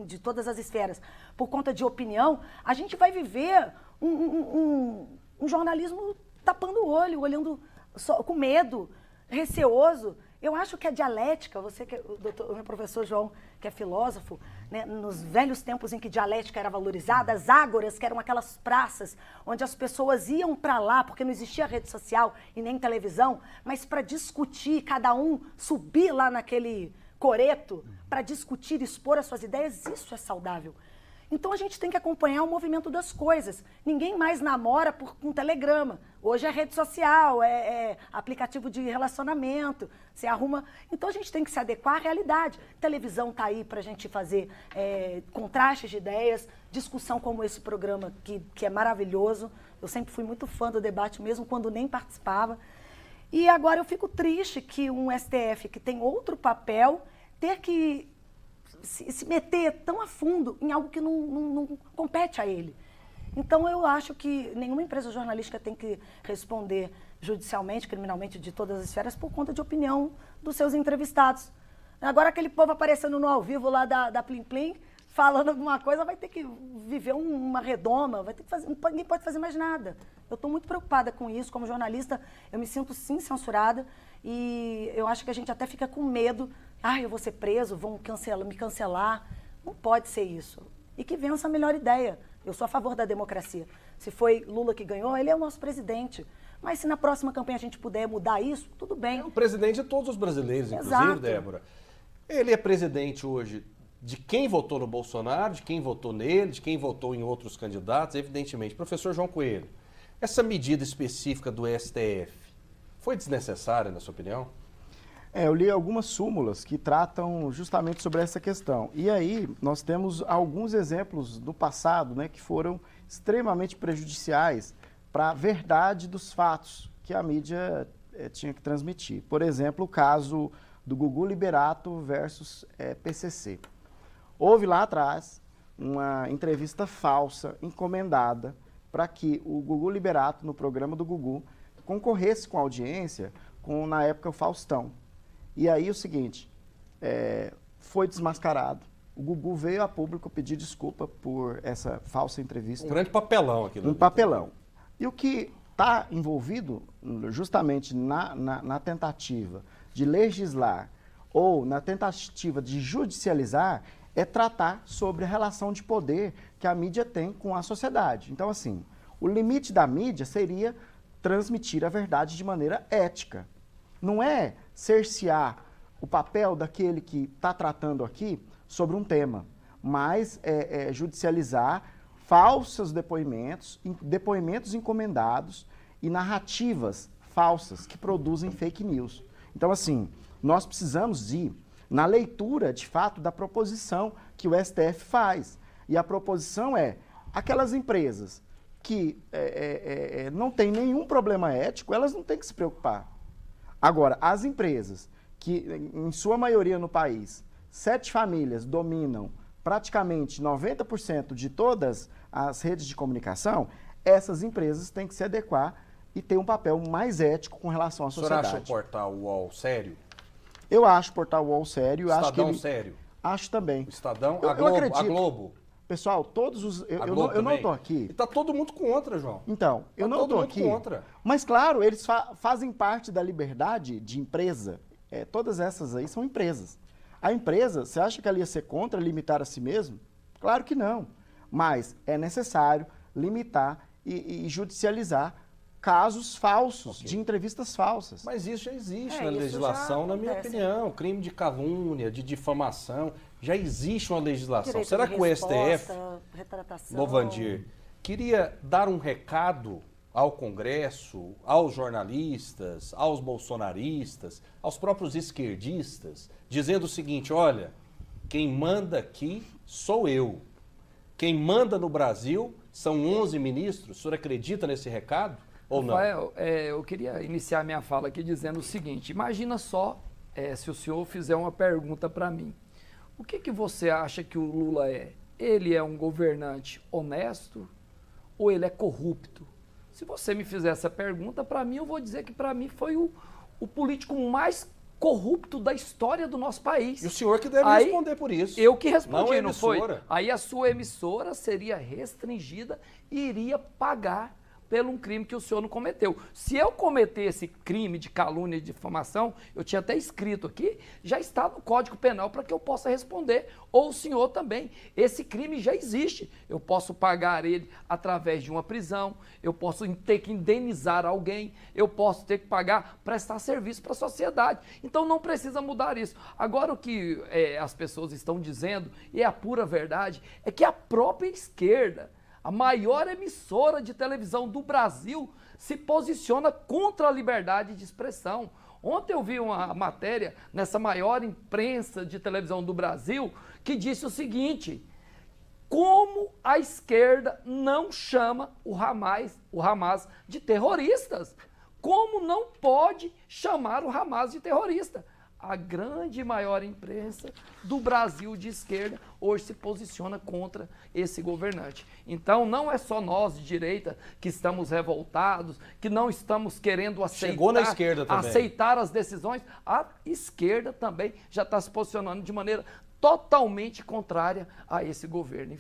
de todas as esferas, por conta de opinião, a gente vai viver um jornalismo tapando o olho, olhando só, com medo, receoso. Eu acho que a dialética, o meu professor João, que é filósofo, né, nos velhos tempos em que dialética era valorizada, as ágoras, que eram aquelas praças onde as pessoas iam para lá, porque não existia rede social e nem televisão, mas para discutir, cada um subir lá naquele coreto, para discutir, expor as suas ideias, isso é saudável. Então a gente tem que acompanhar o movimento das coisas. Ninguém mais namora por um telegrama. Hoje é rede social, é aplicativo de relacionamento, você arruma... Então a gente tem que se adequar à realidade. Televisão está aí para a gente fazer contrastes de ideias, discussão como esse programa que é maravilhoso. Eu sempre fui muito fã do debate, mesmo quando nem participava. E agora eu fico triste que um STF que tem outro papel ter que se meter tão a fundo em algo que não compete a ele. Então, eu acho que nenhuma empresa jornalística tem que responder judicialmente, criminalmente, de todas as esferas, por conta de opinião dos seus entrevistados. Agora, aquele povo aparecendo no ao vivo lá da Plim Plim, falando alguma coisa, vai ter que viver uma redoma, vai ter que fazer, ninguém pode fazer mais nada. Eu estou muito preocupada com isso. Como jornalista, eu me sinto, sim, censurada, e eu acho que a gente até fica com medo. Eu vou ser preso, vão me cancelar. Não pode ser isso. E que vença a melhor ideia. Eu sou a favor da democracia. Se foi Lula que ganhou, ele é o nosso presidente. Mas se na próxima campanha a gente puder mudar isso, tudo bem. É o presidente de todos os brasileiros, inclusive, Exato. Débora. Ele é presidente hoje de quem votou no Bolsonaro, de quem votou nele, de quem votou em outros candidatos, evidentemente. Professor João Coelho, essa medida específica do STF foi desnecessária, na sua opinião? Eu li algumas súmulas que tratam justamente sobre essa questão. E aí nós temos alguns exemplos do passado, né, que foram extremamente prejudiciais para a verdade dos fatos que a mídia tinha que transmitir. Por exemplo, o caso do Gugu Liberato versus PCC. Houve lá atrás uma entrevista falsa, encomendada, para que o Gugu Liberato, no programa do Gugu, concorresse com a audiência com, na época, o Faustão. E aí o seguinte, foi desmascarado. O Gugu veio a público pedir desculpa por essa falsa entrevista. Um grande papelão aquilo. Um papelão. E o que está envolvido justamente na tentativa de legislar ou na tentativa de judicializar, é tratar sobre a relação de poder que a mídia tem com a sociedade. Então, assim, o limite da mídia seria transmitir a verdade de maneira ética. Não é cercear o papel daquele que está tratando aqui sobre um tema, mas judicializar falsos depoimentos, depoimentos encomendados e narrativas falsas que produzem fake news. Então, assim, nós precisamos ir na leitura, de fato, da proposição que o STF faz. E a proposição é aquelas empresas que não têm nenhum problema ético, elas não têm que se preocupar. Agora, as empresas que, em sua maioria no país, 7 famílias dominam praticamente 90% de todas as redes de comunicação, essas empresas têm que se adequar e ter um papel mais ético com relação à sociedade. O senhor acha o portal UOL sério? Eu acho o portal UOL sério. Estadão acho que ele... sério? Acho também. O Estadão? Eu acredito. A Globo? Pessoal, todos os... Eu não estou aqui... E está todo mundo contra, João. Então, eu não estou aqui... Contra. Mas, claro, eles fazem parte da liberdade de empresa. Todas essas aí são empresas. A empresa, você acha que ela ia ser contra limitar a si mesmo? Claro que não. Mas é necessário limitar e judicializar casos falsos, de entrevistas falsas. Mas isso já existe na legislação, na minha opinião. Crime de calúnia, de difamação, já existe uma legislação. Direito Será de que resposta, o STF, retratação. Bovandir, queria dar um recado ao Congresso, aos jornalistas, aos bolsonaristas, aos próprios esquerdistas, dizendo o seguinte: olha, quem manda aqui sou eu. Quem manda no Brasil são 11 ministros. O senhor acredita nesse recado ou não? Rafael, eu queria iniciar minha fala aqui dizendo o seguinte: imagina só se o senhor fizer uma pergunta para mim. O que você acha que o Lula é? Ele é um governante honesto ou ele é corrupto? Se você me fizer essa pergunta, para mim, eu vou dizer que para mim foi o político mais corrupto da história do nosso país. E o senhor que deve responder por isso. Eu que respondi, não foi? emissora. Aí a sua emissora seria restringida e iria pagar pelo um crime que o senhor não cometeu. Se eu cometer esse crime de calúnia e difamação, eu tinha até escrito aqui, já está no Código Penal para que eu possa responder, ou o senhor também. Esse crime já existe. Eu posso pagar ele através de uma prisão, eu posso ter que indenizar alguém, eu posso ter que prestar serviço para a sociedade. Então não precisa mudar isso. Agora o que as pessoas estão dizendo, e é a pura verdade, é que a própria esquerda, a maior emissora de televisão do Brasil, se posiciona contra a liberdade de expressão. Ontem eu vi uma matéria nessa maior imprensa de televisão do Brasil que disse o seguinte: como a esquerda não chama o Hamas de terroristas? Como não pode chamar o Hamas de terrorista? A grande maior imprensa do Brasil de esquerda hoje se posiciona contra esse governante. Então não é só nós de direita que estamos revoltados, que não estamos querendo aceitar as decisões. A esquerda também já está se posicionando de maneira totalmente contrária a esse governo.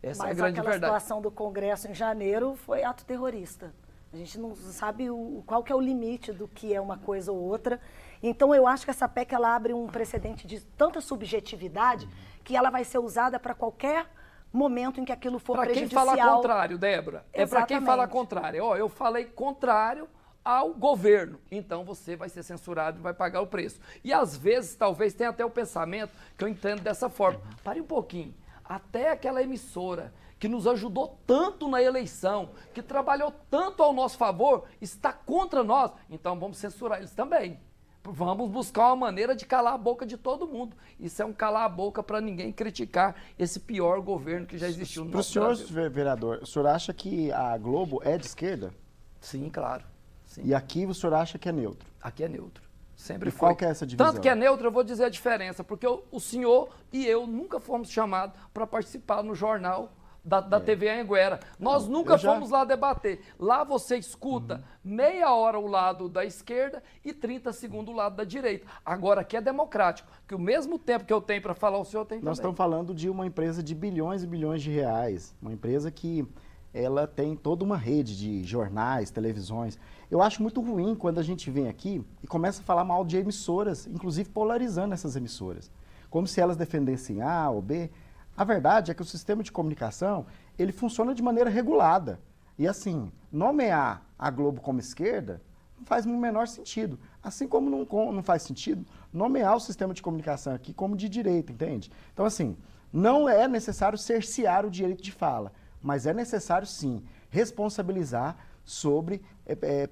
Essa é a grande verdade. Mas aquela situação do Congresso em janeiro foi ato terrorista. A gente não sabe qual que é o limite do que é uma coisa ou outra. Então, eu acho que essa PEC ela abre um precedente de tanta subjetividade que ela vai ser usada para qualquer momento em que aquilo for prejudicial. Para quem fala contrário, Débora. É para quem fala contrário. Eu falei contrário ao governo. Então, você vai ser censurado e vai pagar o preço. E, às vezes, talvez tenha até o pensamento que eu entendo dessa forma. Pare um pouquinho. Até aquela emissora que nos ajudou tanto na eleição, que trabalhou tanto ao nosso favor, está contra nós. Então, vamos censurar eles também. Vamos buscar uma maneira de calar a boca de todo mundo. Isso é um calar a boca para ninguém criticar esse pior governo que já existiu no nosso Brasil. Para o senhor, vereador, o senhor acha que a Globo é de esquerda? Sim, claro. Sim. E aqui o senhor acha que é neutro? Aqui é neutro. Sempre e foi. Qual que é essa divisão? Tanto que é neutro, eu vou dizer a diferença, porque o senhor e eu nunca fomos chamados para participar no jornal da TV Anhanguera. Nós nunca fomos lá debater. Lá você escuta meia hora o lado da esquerda e 30 segundos o lado da direita. Agora aqui é democrático, que o mesmo tempo que eu tenho para falar, o senhor tem também. Nós estamos falando de uma empresa de bilhões e bilhões de reais. Uma empresa que ela tem toda uma rede de jornais, televisões. Eu acho muito ruim quando a gente vem aqui e começa a falar mal de emissoras, inclusive polarizando essas emissoras, como se elas defendessem A ou B. A verdade é que o sistema de comunicação, ele funciona de maneira regulada. E assim, nomear a Globo como esquerda não faz o menor sentido. Assim como não faz sentido nomear o sistema de comunicação aqui como de direita, entende? Então assim, não é necessário cercear o direito de fala, mas é necessário sim responsabilizar sobre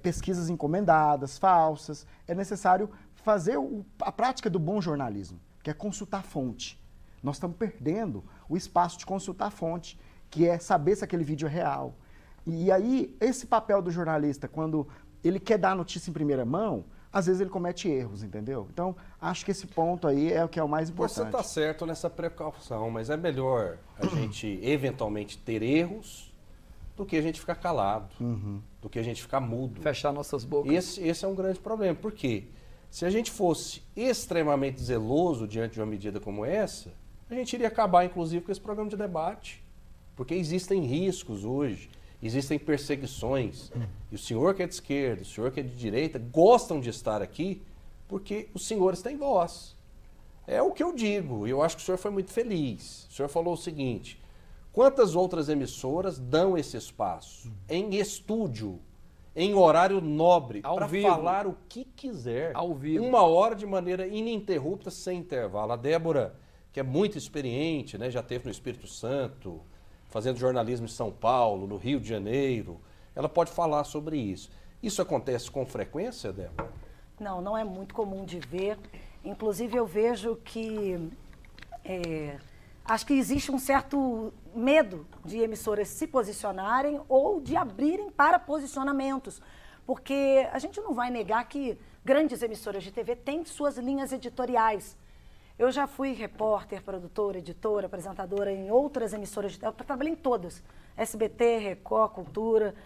pesquisas encomendadas, falsas. É necessário fazer a prática do bom jornalismo, que é consultar fonte. Nós estamos perdendo o espaço de consultar fonte, que é saber se aquele vídeo é real. E aí, esse papel do jornalista, quando ele quer dar a notícia em primeira mão, às vezes ele comete erros, entendeu? Então, acho que esse ponto aí é o que é o mais importante. Você está certo nessa precaução, mas é melhor a gente eventualmente ter erros do que a gente ficar calado, do que a gente ficar mudo. Fechar nossas bocas. Esse é um grande problema. Por quê? Se a gente fosse extremamente zeloso diante de uma medida como essa, a gente iria acabar, inclusive, com esse programa de debate. Porque existem riscos hoje, existem perseguições. E o senhor que é de esquerda, o senhor que é de direita, gostam de estar aqui porque os senhores têm voz. É o que eu digo, e eu acho que o senhor foi muito feliz. O senhor falou o seguinte: quantas outras emissoras dão esse espaço em estúdio, em horário nobre, para falar o que quiser, ao vivo, 1 hora de maneira ininterrupta, sem intervalo? A Débora, que é muito experiente, né, já esteve no Espírito Santo, fazendo jornalismo em São Paulo, no Rio de Janeiro, ela pode falar sobre isso. Isso acontece com frequência, Débora? Não, não é muito comum de ver. Inclusive, eu vejo que acho que existe um certo medo de emissoras se posicionarem ou de abrirem para posicionamentos. Porque a gente não vai negar que grandes emissoras de TV têm suas linhas editoriais. Eu já fui repórter, produtora, editora, apresentadora em outras emissoras de TV, eu trabalhei em todas. SBT, Record, Cultura,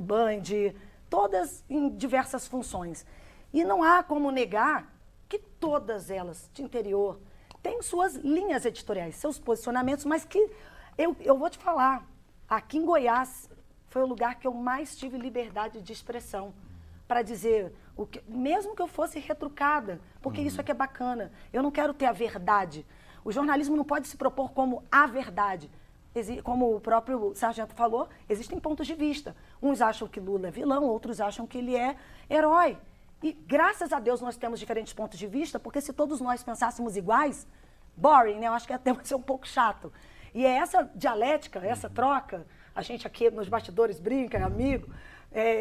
Band, todas em diversas funções. E não há como negar que todas elas, de interior, têm suas linhas editoriais, seus posicionamentos, mas que eu vou te falar, aqui em Goiás foi o lugar que eu mais tive liberdade de expressão para dizer, mesmo que eu fosse retrucada, porque isso é que é bacana. Eu não quero ter a verdade. O jornalismo não pode se propor como a verdade. Como o próprio Sargento falou, existem pontos de vista. Uns acham que Lula é vilão, outros acham que ele é herói. E graças a Deus nós temos diferentes pontos de vista, porque se todos nós pensássemos iguais, boring, né? Eu acho que até vai ser um pouco chato. E é essa dialética, essa troca, a gente aqui nos bastidores brinca, é amigo,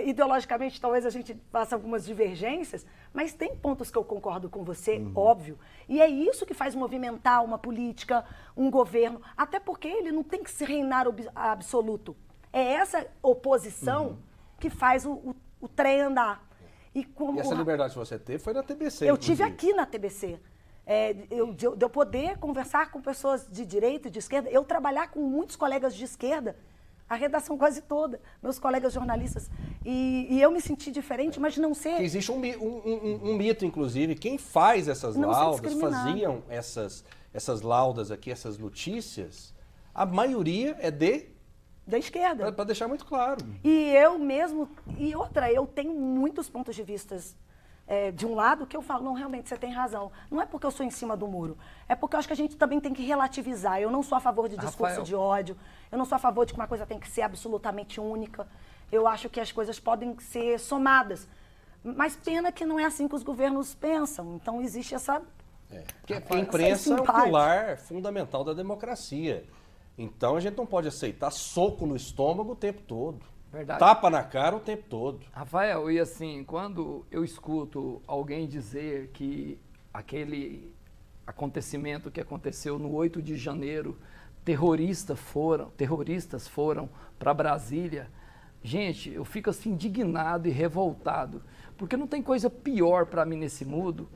ideologicamente talvez a gente faça algumas divergências, mas tem pontos que eu concordo com você, óbvio. E é isso que faz movimentar uma política, um governo, até porque ele não tem que se reinar absoluto. É essa oposição que faz o trem andar. E essa liberdade que você teve foi na TBC, eu tive aqui na TBC. De eu poder conversar com pessoas de direita e de esquerda, eu trabalhar com muitos colegas de esquerda, a redação quase toda, meus colegas jornalistas, e eu me senti diferente, mas não ser... Existe um mito, inclusive, quem faz essas laudas, faziam essas laudas aqui, essas notícias, a maioria é da esquerda. Para deixar muito claro. E eu mesmo... E outra, eu tenho muitos pontos de vista de um lado que eu falo, não, realmente, você tem razão. Não é porque eu sou em cima do muro. É porque eu acho que a gente também tem que relativizar. Eu não sou a favor de discurso de ódio. Eu não sou a favor de que uma coisa tem que ser absolutamente única. Eu acho que as coisas podem ser somadas. Mas pena que não é assim que os governos pensam. Então, existe essa... Porque a imprensa é o pilar fundamental da democracia. Então a gente não pode aceitar soco no estômago o tempo todo. Verdade. Tapa na cara o tempo todo. Rafael, e assim, quando eu escuto alguém dizer que aquele acontecimento que aconteceu no 8 de janeiro, terroristas foram para Brasília, gente, eu fico assim indignado e revoltado, Porque não tem coisa pior para mim nesse mundo,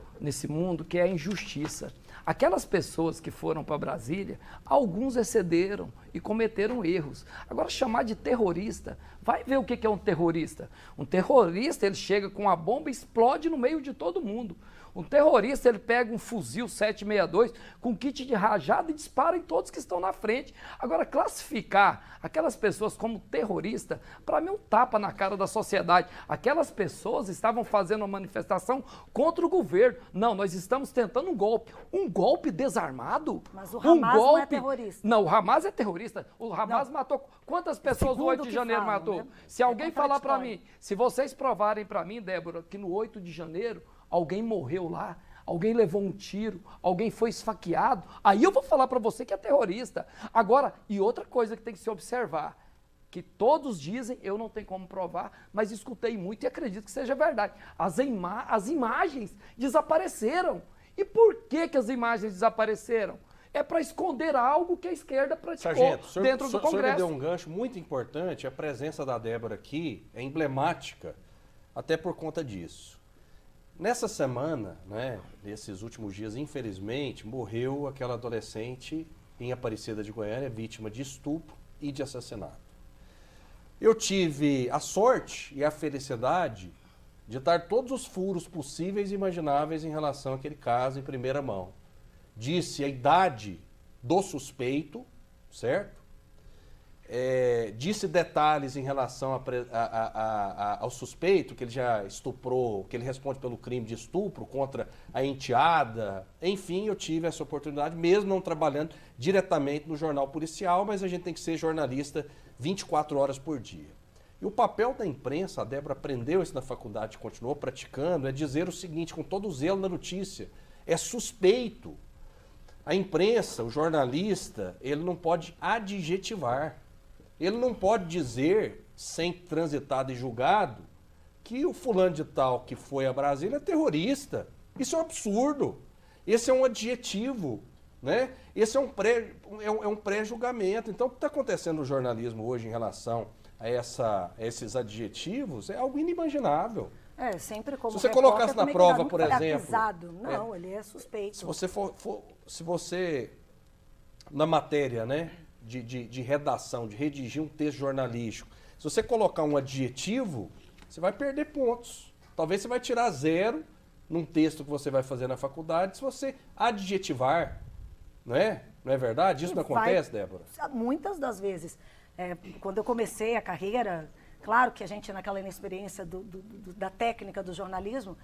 que é a injustiça. Aquelas pessoas que foram para Brasília, alguns excederam e cometeram erros. Agora, chamar de terrorista, vai ver o que é um terrorista. Um terrorista, ele chega com uma bomba e explode no meio de todo mundo. Um terrorista, ele pega um fuzil 762 com kit de rajada e dispara em todos que estão na frente. Agora, classificar aquelas pessoas como terrorista, para mim é um tapa na cara da sociedade. Aquelas pessoas estavam fazendo uma manifestação contra o governo. Não, nós estamos tentando um golpe. Um golpe desarmado? Mas o Hamas não é terrorista. Não, o Hamas é terrorista. O Hamas matou... Quantas pessoas no 8 de janeiro matou? Né? Se alguém falar para mim, se vocês provarem para mim, Débora, que no 8 de janeiro alguém morreu lá, alguém levou um tiro, alguém foi esfaqueado, aí eu vou falar para você que é terrorista. Agora, e outra coisa que tem que se observar, que todos dizem, eu não tenho como provar, mas escutei muito e acredito que seja verdade. As imagens desapareceram. E por que as imagens desapareceram? É para esconder algo que a esquerda praticou dentro do Congresso. O senhor me deu um gancho muito importante, a presença da Débora aqui é emblemática, até por conta disso. Nessa semana, né, nesses últimos dias, infelizmente, morreu aquela adolescente em Aparecida de Goiânia, vítima de estupro e de assassinato. Eu tive a sorte e a felicidade de dar todos os furos possíveis e imagináveis em relação àquele caso em primeira mão. Disse a idade do suspeito, certo? Disse detalhes em relação ao suspeito, que ele já estuprou, que ele responde pelo crime de estupro contra a enteada. Enfim, eu tive essa oportunidade, mesmo não trabalhando diretamente no jornal policial, mas a gente tem que ser jornalista 24 horas por dia. E o papel da imprensa, a Débora aprendeu isso na faculdade e continuou praticando, é dizer o seguinte, com todo o zelo na notícia, é suspeito. A imprensa, o jornalista, ele não pode adjetivar. Ele não pode dizer, sem transitado e julgado, que o fulano de tal que foi a Brasília é terrorista. Isso é um absurdo. Esse é um adjetivo, né? Esse é um pré-julgamento. Então, o que está acontecendo no jornalismo hoje em relação a esses adjetivos é algo inimaginável. Sempre como se você colocasse na prova, por exemplo... Acusado. Não, ele é suspeito. Se você na matéria, né? De redação, de redigir um texto jornalístico, se você colocar um adjetivo, você vai perder pontos. Talvez você vai tirar 0 num texto que você vai fazer na faculdade se você adjetivar, não é? Não é verdade? Isso não acontece, Débora? Muitas das vezes. Quando eu comecei a carreira, claro que a gente, naquela inexperiência da técnica do jornalismo,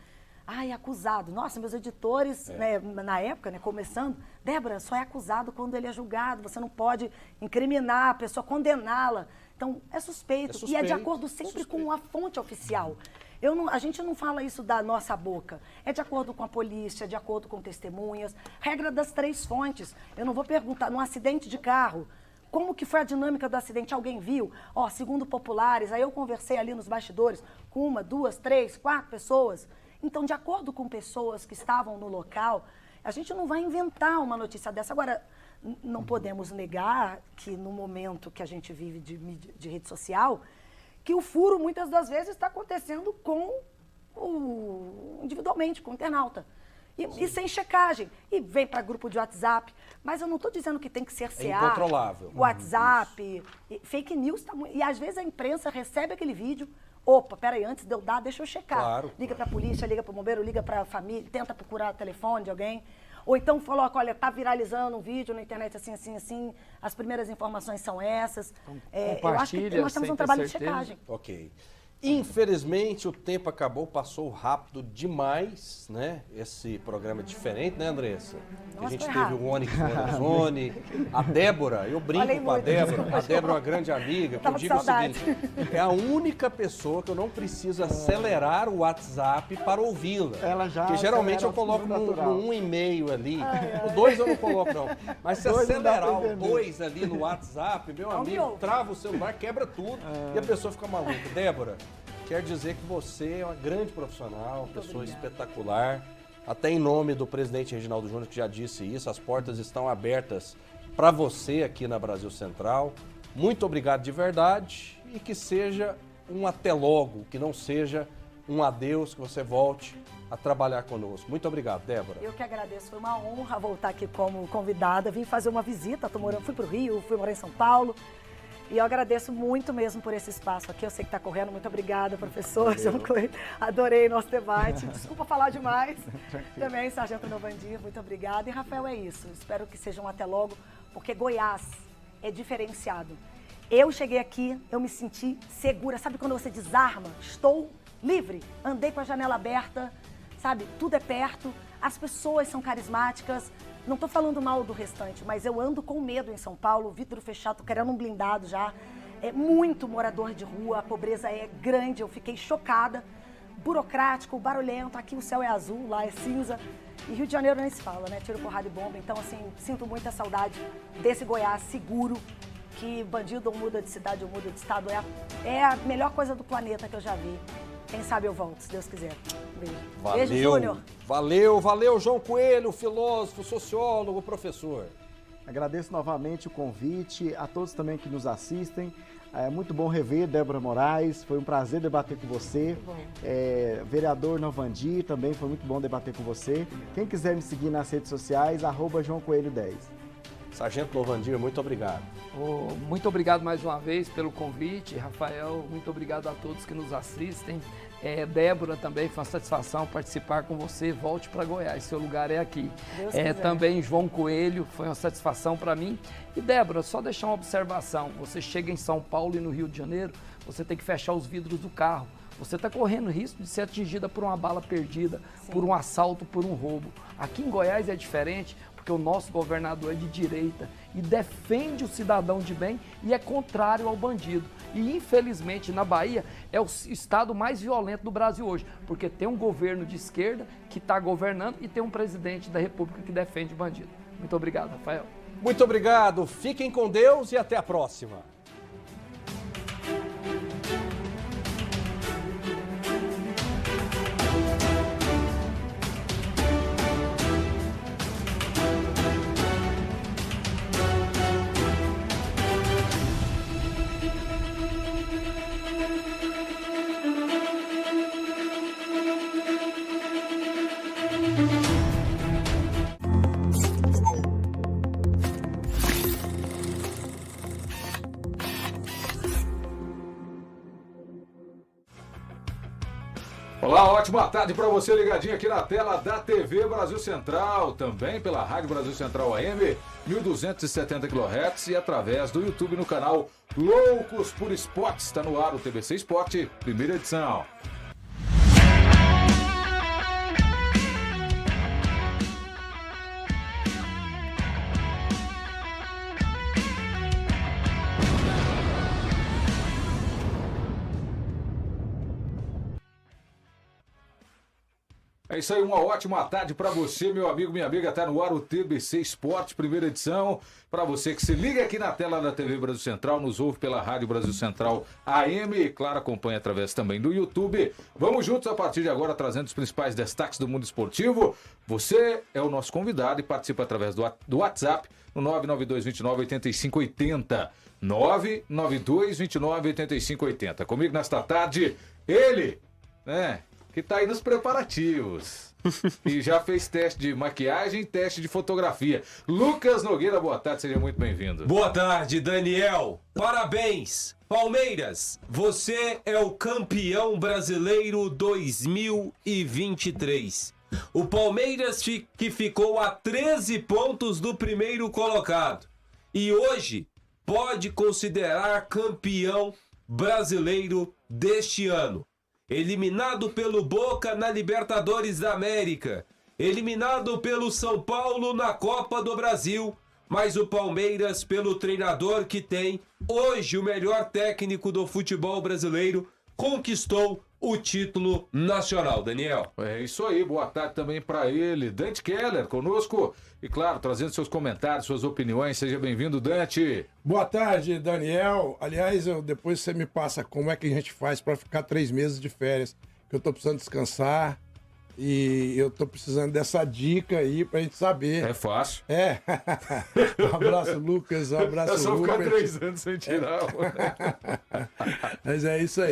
acusado. Nossa, meus editores, né, na época, né, começando, Débora, só é acusado quando ele é julgado, você não pode incriminar a pessoa, condená-la. Então, é suspeito. E é de acordo sempre com a fonte oficial. A gente não fala isso da nossa boca. É de acordo com a polícia, de acordo com testemunhas. Regra das 3 fontes. Eu não vou perguntar, num acidente de carro, como que foi a dinâmica do acidente? Alguém viu? Segundo populares, aí eu conversei ali nos bastidores com 1, 2, 3, 4 pessoas. Então, de acordo com pessoas que estavam no local, a gente não vai inventar uma notícia dessa. Agora, não podemos negar que no momento que a gente vive de rede social, que o furo muitas das vezes está acontecendo individualmente, com o internauta. E sem checagem. E vem para grupo de WhatsApp. Mas eu não estou dizendo que tem que cercear. É incontrolável. WhatsApp, fake news. E às vezes a imprensa recebe aquele vídeo. Opa, peraí, antes de eu dar, deixa eu checar. Claro, liga para a polícia, liga para o bombeiro, liga para a família, tenta procurar o telefone de alguém. Ou então coloca, olha, tá viralizando um vídeo na internet assim, assim, assim, as primeiras informações são essas. Eu acho que nós temos um trabalho de checagem. Ok. Infelizmente, o tempo acabou, passou rápido demais, né? Esse programa é diferente, né, Andressa? Nossa, a gente teve o Onyx Lorenzoni, a Débora, eu brinco Falei com a muito, Débora. desculpa, A Débora é uma grande amiga, que eu digo o seguinte, é a única pessoa que eu não preciso acelerar o WhatsApp para ouvi-la. Ela já Porque geralmente eu coloco no 1,5 ali, o 2 eu não coloco não. Mas se acelerar o 2 ali no WhatsApp, meu amigo, trava o celular, quebra tudo e a pessoa fica maluca. Débora, quer dizer que você é uma grande profissional, uma pessoa espetacular. Até em nome do presidente Reginaldo Júnior, que já disse isso, as portas estão abertas para você aqui na Brasil Central. Muito obrigado de verdade e que seja um até logo, que não seja um adeus, que você volte a trabalhar conosco. Muito obrigado, Débora. Eu que agradeço, foi uma honra voltar aqui como convidada. Vim fazer uma visita, fui para o Rio, fui morar em São Paulo. E eu agradeço muito mesmo por esse espaço aqui. Eu sei que está correndo. Muito obrigada, professor João Coelho. Adorei nosso debate. Desculpa falar demais. Também, Sargento Novandir, muito obrigada. E, Rafael, é isso. Espero que sejam até logo, porque Goiás é diferenciado. Eu cheguei aqui, eu me senti segura. Sabe quando você desarma? Estou livre. Andei com a janela aberta, sabe? Tudo é perto. As pessoas são carismáticas. Não estou falando mal do restante, mas eu ando com medo em São Paulo, vidro fechado, querendo um blindado já. É muito morador de rua, a pobreza é grande, eu fiquei chocada. Burocrático, barulhento, aqui o céu é azul, lá é cinza. E Rio de Janeiro nem se fala, né? Tiro, porrada e bomba. Então, assim, sinto muita saudade desse Goiás seguro, que bandido ou muda de cidade ou muda de estado. É a melhor coisa do planeta que eu já vi. Quem sabe eu volto, se Deus quiser. Beijo. Valeu. Beijo, Júnior. Valeu, João Coelho, filósofo, sociólogo, professor. Agradeço novamente o convite, a todos também que nos assistem. É muito bom rever Débora Moraes, foi um prazer debater com você. Vereador Novandir, também foi muito bom debater com você. Quem quiser me seguir nas redes sociais, @JoãoCoelho10. Sargento Novandir, muito obrigado. Muito obrigado mais uma vez pelo convite, Rafael. Muito obrigado a todos que nos assistem. Débora, também foi uma satisfação participar com você. Volte para Goiás, seu lugar é aqui. Também João Coelho, foi uma satisfação para mim. E Débora, só deixar uma observação. Você chega em São Paulo e no Rio de Janeiro, você tem que fechar os vidros do carro. Você está correndo risco de ser atingida por uma bala perdida, por um assalto, por um roubo. Aqui em Goiás é diferente, porque o nosso governador é de direita e defende o cidadão de bem e é contrário ao bandido. E, infelizmente, na Bahia é o estado mais violento do Brasil hoje, porque tem um governo de esquerda que está governando e tem um presidente da República que defende bandido. Muito obrigado, Rafael. Muito obrigado, fiquem com Deus e até a próxima. Olá, ótima tarde para você ligadinho aqui na tela da TV Brasil Central, também pela Rádio Brasil Central AM, 1270 kHz e através do YouTube no canal Loucos por Esportes. Está no ar o TBC Esporte, primeira edição. É isso aí, uma ótima tarde para você, meu amigo, minha amiga. Tá no ar o TBC Esporte, primeira edição. Para você que se liga aqui na tela da TV Brasil Central, nos ouve pela Rádio Brasil Central AM e, claro, acompanha através também do YouTube. Vamos juntos a partir de agora, trazendo os principais destaques do mundo esportivo. Você é o nosso convidado e participa através do WhatsApp no 99229-8580. 99229-8580. Comigo nesta tarde, ele, né? Que tá aí nos preparativos. E já fez teste de maquiagem, teste de fotografia. Lucas Nogueira, boa tarde, seja muito bem-vindo. Boa tarde, Daniel. Parabéns. Palmeiras, você é o campeão brasileiro 2023. O Palmeiras que ficou a 13 pontos do primeiro colocado. E hoje pode considerar campeão brasileiro deste ano. Eliminado pelo Boca na Libertadores da América, eliminado pelo São Paulo na Copa do Brasil, mas o Palmeiras, pelo treinador que tem, hoje o melhor técnico do futebol brasileiro, conquistou o título nacional, Daniel. É isso aí, boa tarde também para ele, Dante Keller, conosco e, claro, trazendo seus comentários, suas opiniões. Seja bem-vindo, Dante. Boa tarde, Daniel. Aliás, depois você me passa como é que a gente faz para ficar 3 meses de férias, que eu tô precisando descansar e eu tô precisando dessa dica aí pra gente saber. É fácil. É. Um abraço, Lucas, um abraço, Lucas. É só ficar 3 anos sem tirar. Mas é isso aí.